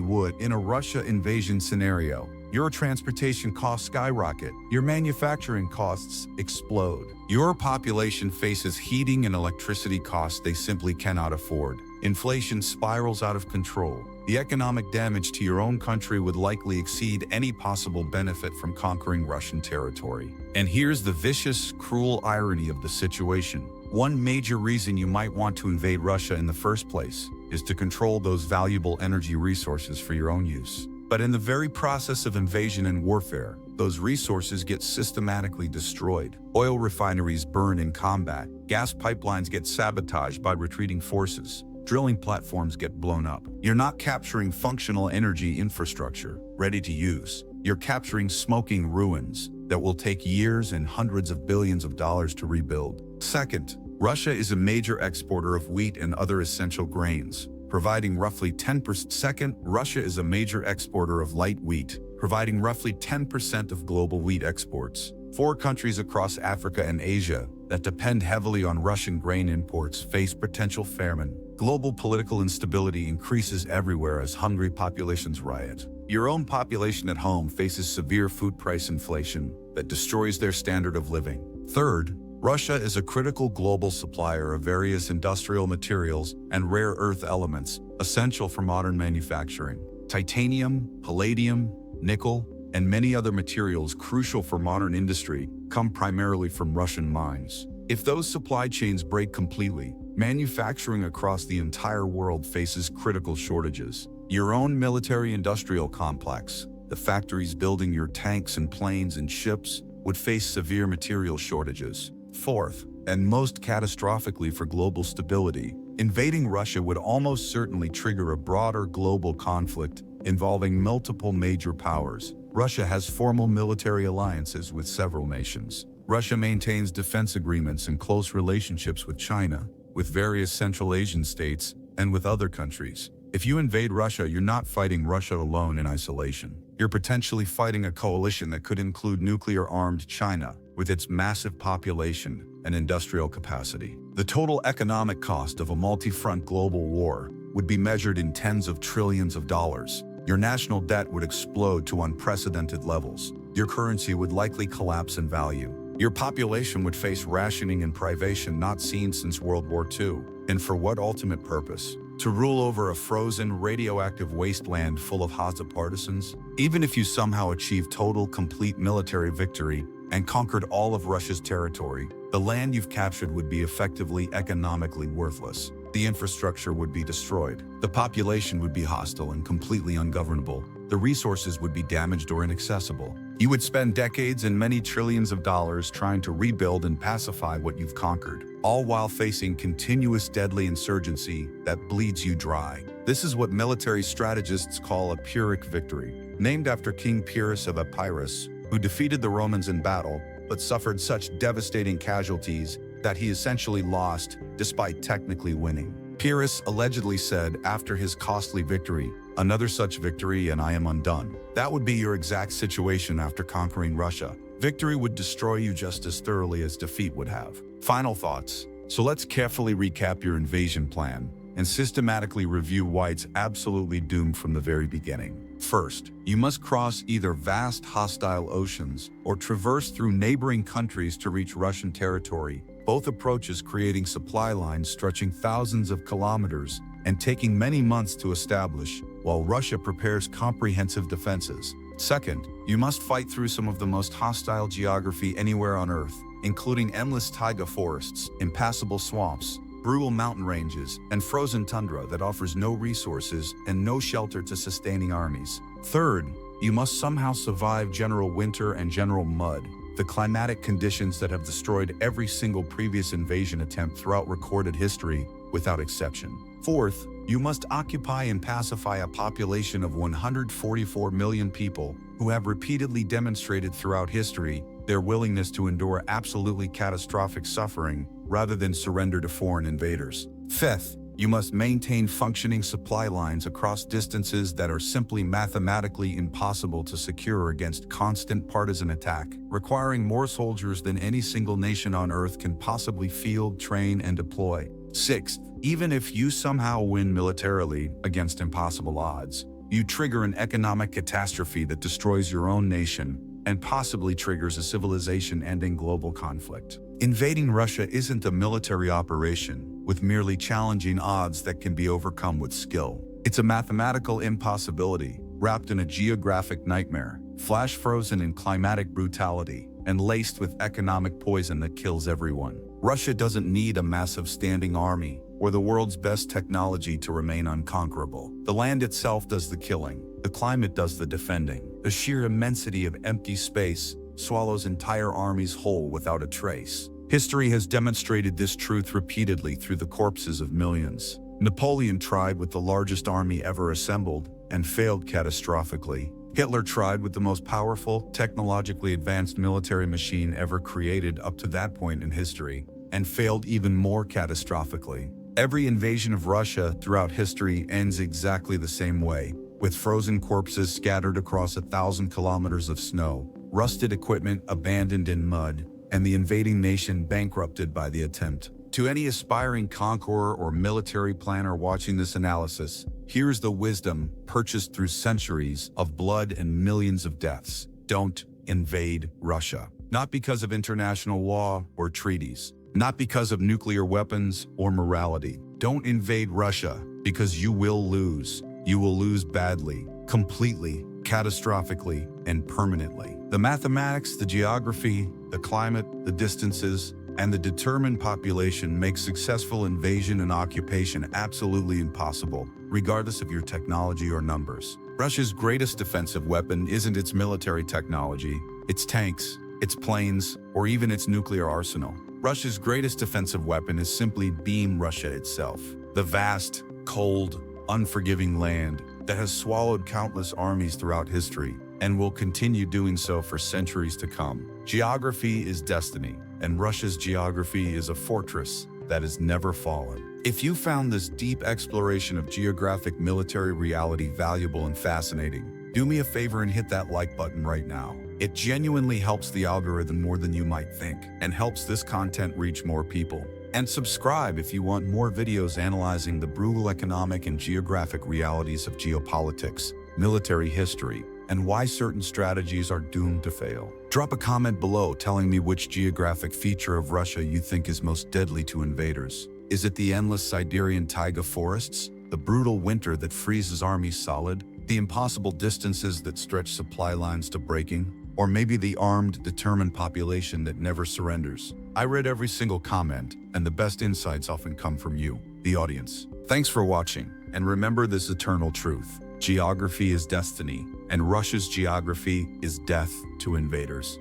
would in a Russia invasion scenario, your transportation costs skyrocket, your manufacturing costs explode. Your population faces heating and electricity costs they simply cannot afford. inflation spirals out of control. The economic damage to your own country would likely exceed any possible benefit from conquering Russian territory. And here's the vicious, cruel irony of the situation. One major reason you might want to invade Russia in the first place is to control those valuable energy resources for your own use. But in the very process of invasion and warfare, those resources get systematically destroyed. Oil refineries burn in combat, gas pipelines get sabotaged by retreating forces, drilling platforms get blown up. You're not capturing functional energy infrastructure, ready to use. You're capturing smoking ruins that will take years and hundreds of billions of dollars to rebuild. Second, Russia is a major exporter of wheat and other essential grains, providing roughly 10%. Second, Russia is a major exporter of light wheat, providing roughly 10% of global wheat exports. 4 countries across Africa and Asia that depend heavily on Russian grain imports face potential famine. Global political instability increases everywhere as hungry populations riot. Your own population at home faces severe food price inflation that destroys their standard of living. Third, Russia is a critical global supplier of various industrial materials and rare earth elements essential for modern manufacturing. Titanium, palladium, nickel, and many other materials crucial for modern industry come primarily from Russian mines. If those supply chains break completely, manufacturing across the entire world faces critical shortages. Your own military-industrial complex, the factories building your tanks and planes and ships, would face severe material shortages. Fourth, and most catastrophically for global stability, invading Russia would almost certainly trigger a broader global conflict involving multiple major powers. Russia has formal military alliances with several nations. Russia maintains defense agreements and close relationships with China, with various Central Asian states, and with other countries. If you invade Russia, you're not fighting Russia alone in isolation. You're potentially fighting a coalition that could include nuclear-armed China, with its massive population and industrial capacity. The total economic cost of a multi-front global war would be measured in tens of trillions of dollars. Your national debt would explode to unprecedented levels. Your currency would likely collapse in value. Your population would face rationing and privation not seen since World War II. And for what ultimate purpose? To rule over a frozen, radioactive wasteland full of hostile partisans? Even if you somehow achieve total, complete military victory and conquered all of Russia's territory, the land you've captured would be effectively economically worthless. The infrastructure would be destroyed. The population would be hostile and completely ungovernable. The resources would be damaged or inaccessible. You would spend decades and many trillions of dollars trying to rebuild and pacify what you've conquered, all while facing continuous deadly insurgency that bleeds you dry. This is what military strategists call a Pyrrhic victory, named after King Pyrrhus of Epirus, who defeated the Romans in battle, but suffered such devastating casualties that he essentially lost despite technically winning. Pyrrhus allegedly said after his costly victory, "Another such victory and I am undone." That would be your exact situation after conquering Russia. Victory would destroy you just as thoroughly as defeat would have. Final thoughts. So let's carefully recap your invasion plan and systematically review why it's absolutely doomed from the very beginning. First, you must cross either vast hostile oceans or traverse through neighboring countries to reach Russian territory, both approaches creating supply lines stretching thousands of kilometers and taking many months to establish, while Russia prepares comprehensive defenses. Second, you must fight through some of the most hostile geography anywhere on Earth, including endless taiga forests, impassable swamps, brutal mountain ranges, and frozen tundra that offers no resources and no shelter to sustaining armies. Third, you must somehow survive General Winter and General Mud, the climatic conditions that have destroyed every single previous invasion attempt throughout recorded history, without exception. Fourth, you must occupy and pacify a population of 144 million people who have repeatedly demonstrated throughout history their willingness to endure absolutely catastrophic suffering rather than surrender to foreign invaders. Fifth, you must maintain functioning supply lines across distances that are simply mathematically impossible to secure against constant partisan attack, requiring more soldiers than any single nation on Earth can possibly field, train, and deploy. Sixth, even if you somehow win militarily against impossible odds, you trigger an economic catastrophe that destroys your own nation and possibly triggers a civilization-ending global conflict. Invading Russia isn't a military operation. with merely challenging odds that can be overcome with skill. It's a mathematical impossibility, wrapped in a geographic nightmare, flash-frozen in climatic brutality, and laced with economic poison that kills everyone. Russia doesn't need a massive standing army or the world's best technology to remain unconquerable. The land itself does the killing. The climate does the defending. The sheer immensity of empty space swallows entire armies whole without a trace. History has demonstrated this truth repeatedly through the corpses of millions. Napoleon tried with the largest army ever assembled and failed catastrophically. Hitler tried with the most powerful, technologically advanced military machine ever created up to that point in history, and failed even more catastrophically. Every invasion of Russia throughout history ends exactly the same way, with frozen corpses scattered across 1,000 kilometers of snow, rusted equipment abandoned in mud, and the invading nation bankrupted by the attempt. To any aspiring conqueror or military planner watching this analysis, here's the wisdom purchased through centuries of blood and millions of deaths. Don't invade Russia. Not because of international law or treaties. Not because of nuclear weapons or morality. Don't invade Russia because you will lose. You will lose badly, completely, catastrophically, and permanently. The mathematics, the geography, the climate, the distances, and the determined population make successful invasion and occupation absolutely impossible, regardless of your technology or numbers. Russia's greatest defensive weapon isn't its military technology, its tanks, its planes, or even its nuclear arsenal. Russia's greatest defensive weapon is simply Beam Russia itself, the vast, cold, unforgiving land that has swallowed countless armies throughout history and will continue doing so for centuries to come. Geography is destiny, and Russia's geography is a fortress that has never fallen. If you found this deep exploration of geographic military reality valuable and fascinating, do me a favor and hit that like button right now. It genuinely helps the algorithm more than you might think, and helps this content reach more people. And subscribe if you want more videos analyzing the brutal economic and geographic realities of geopolitics, military history, and why certain strategies are doomed to fail. Drop a comment below telling me which geographic feature of Russia you think is most deadly to invaders. Is it the endless Siberian taiga forests, the brutal winter that freezes armies solid, the impossible distances that stretch supply lines to breaking, or maybe the armed, determined population that never surrenders? I read every single comment, and the best insights often come from you, the audience. Thanks for watching, and remember this eternal truth. Geography is destiny, and Russia's geography is death to invaders.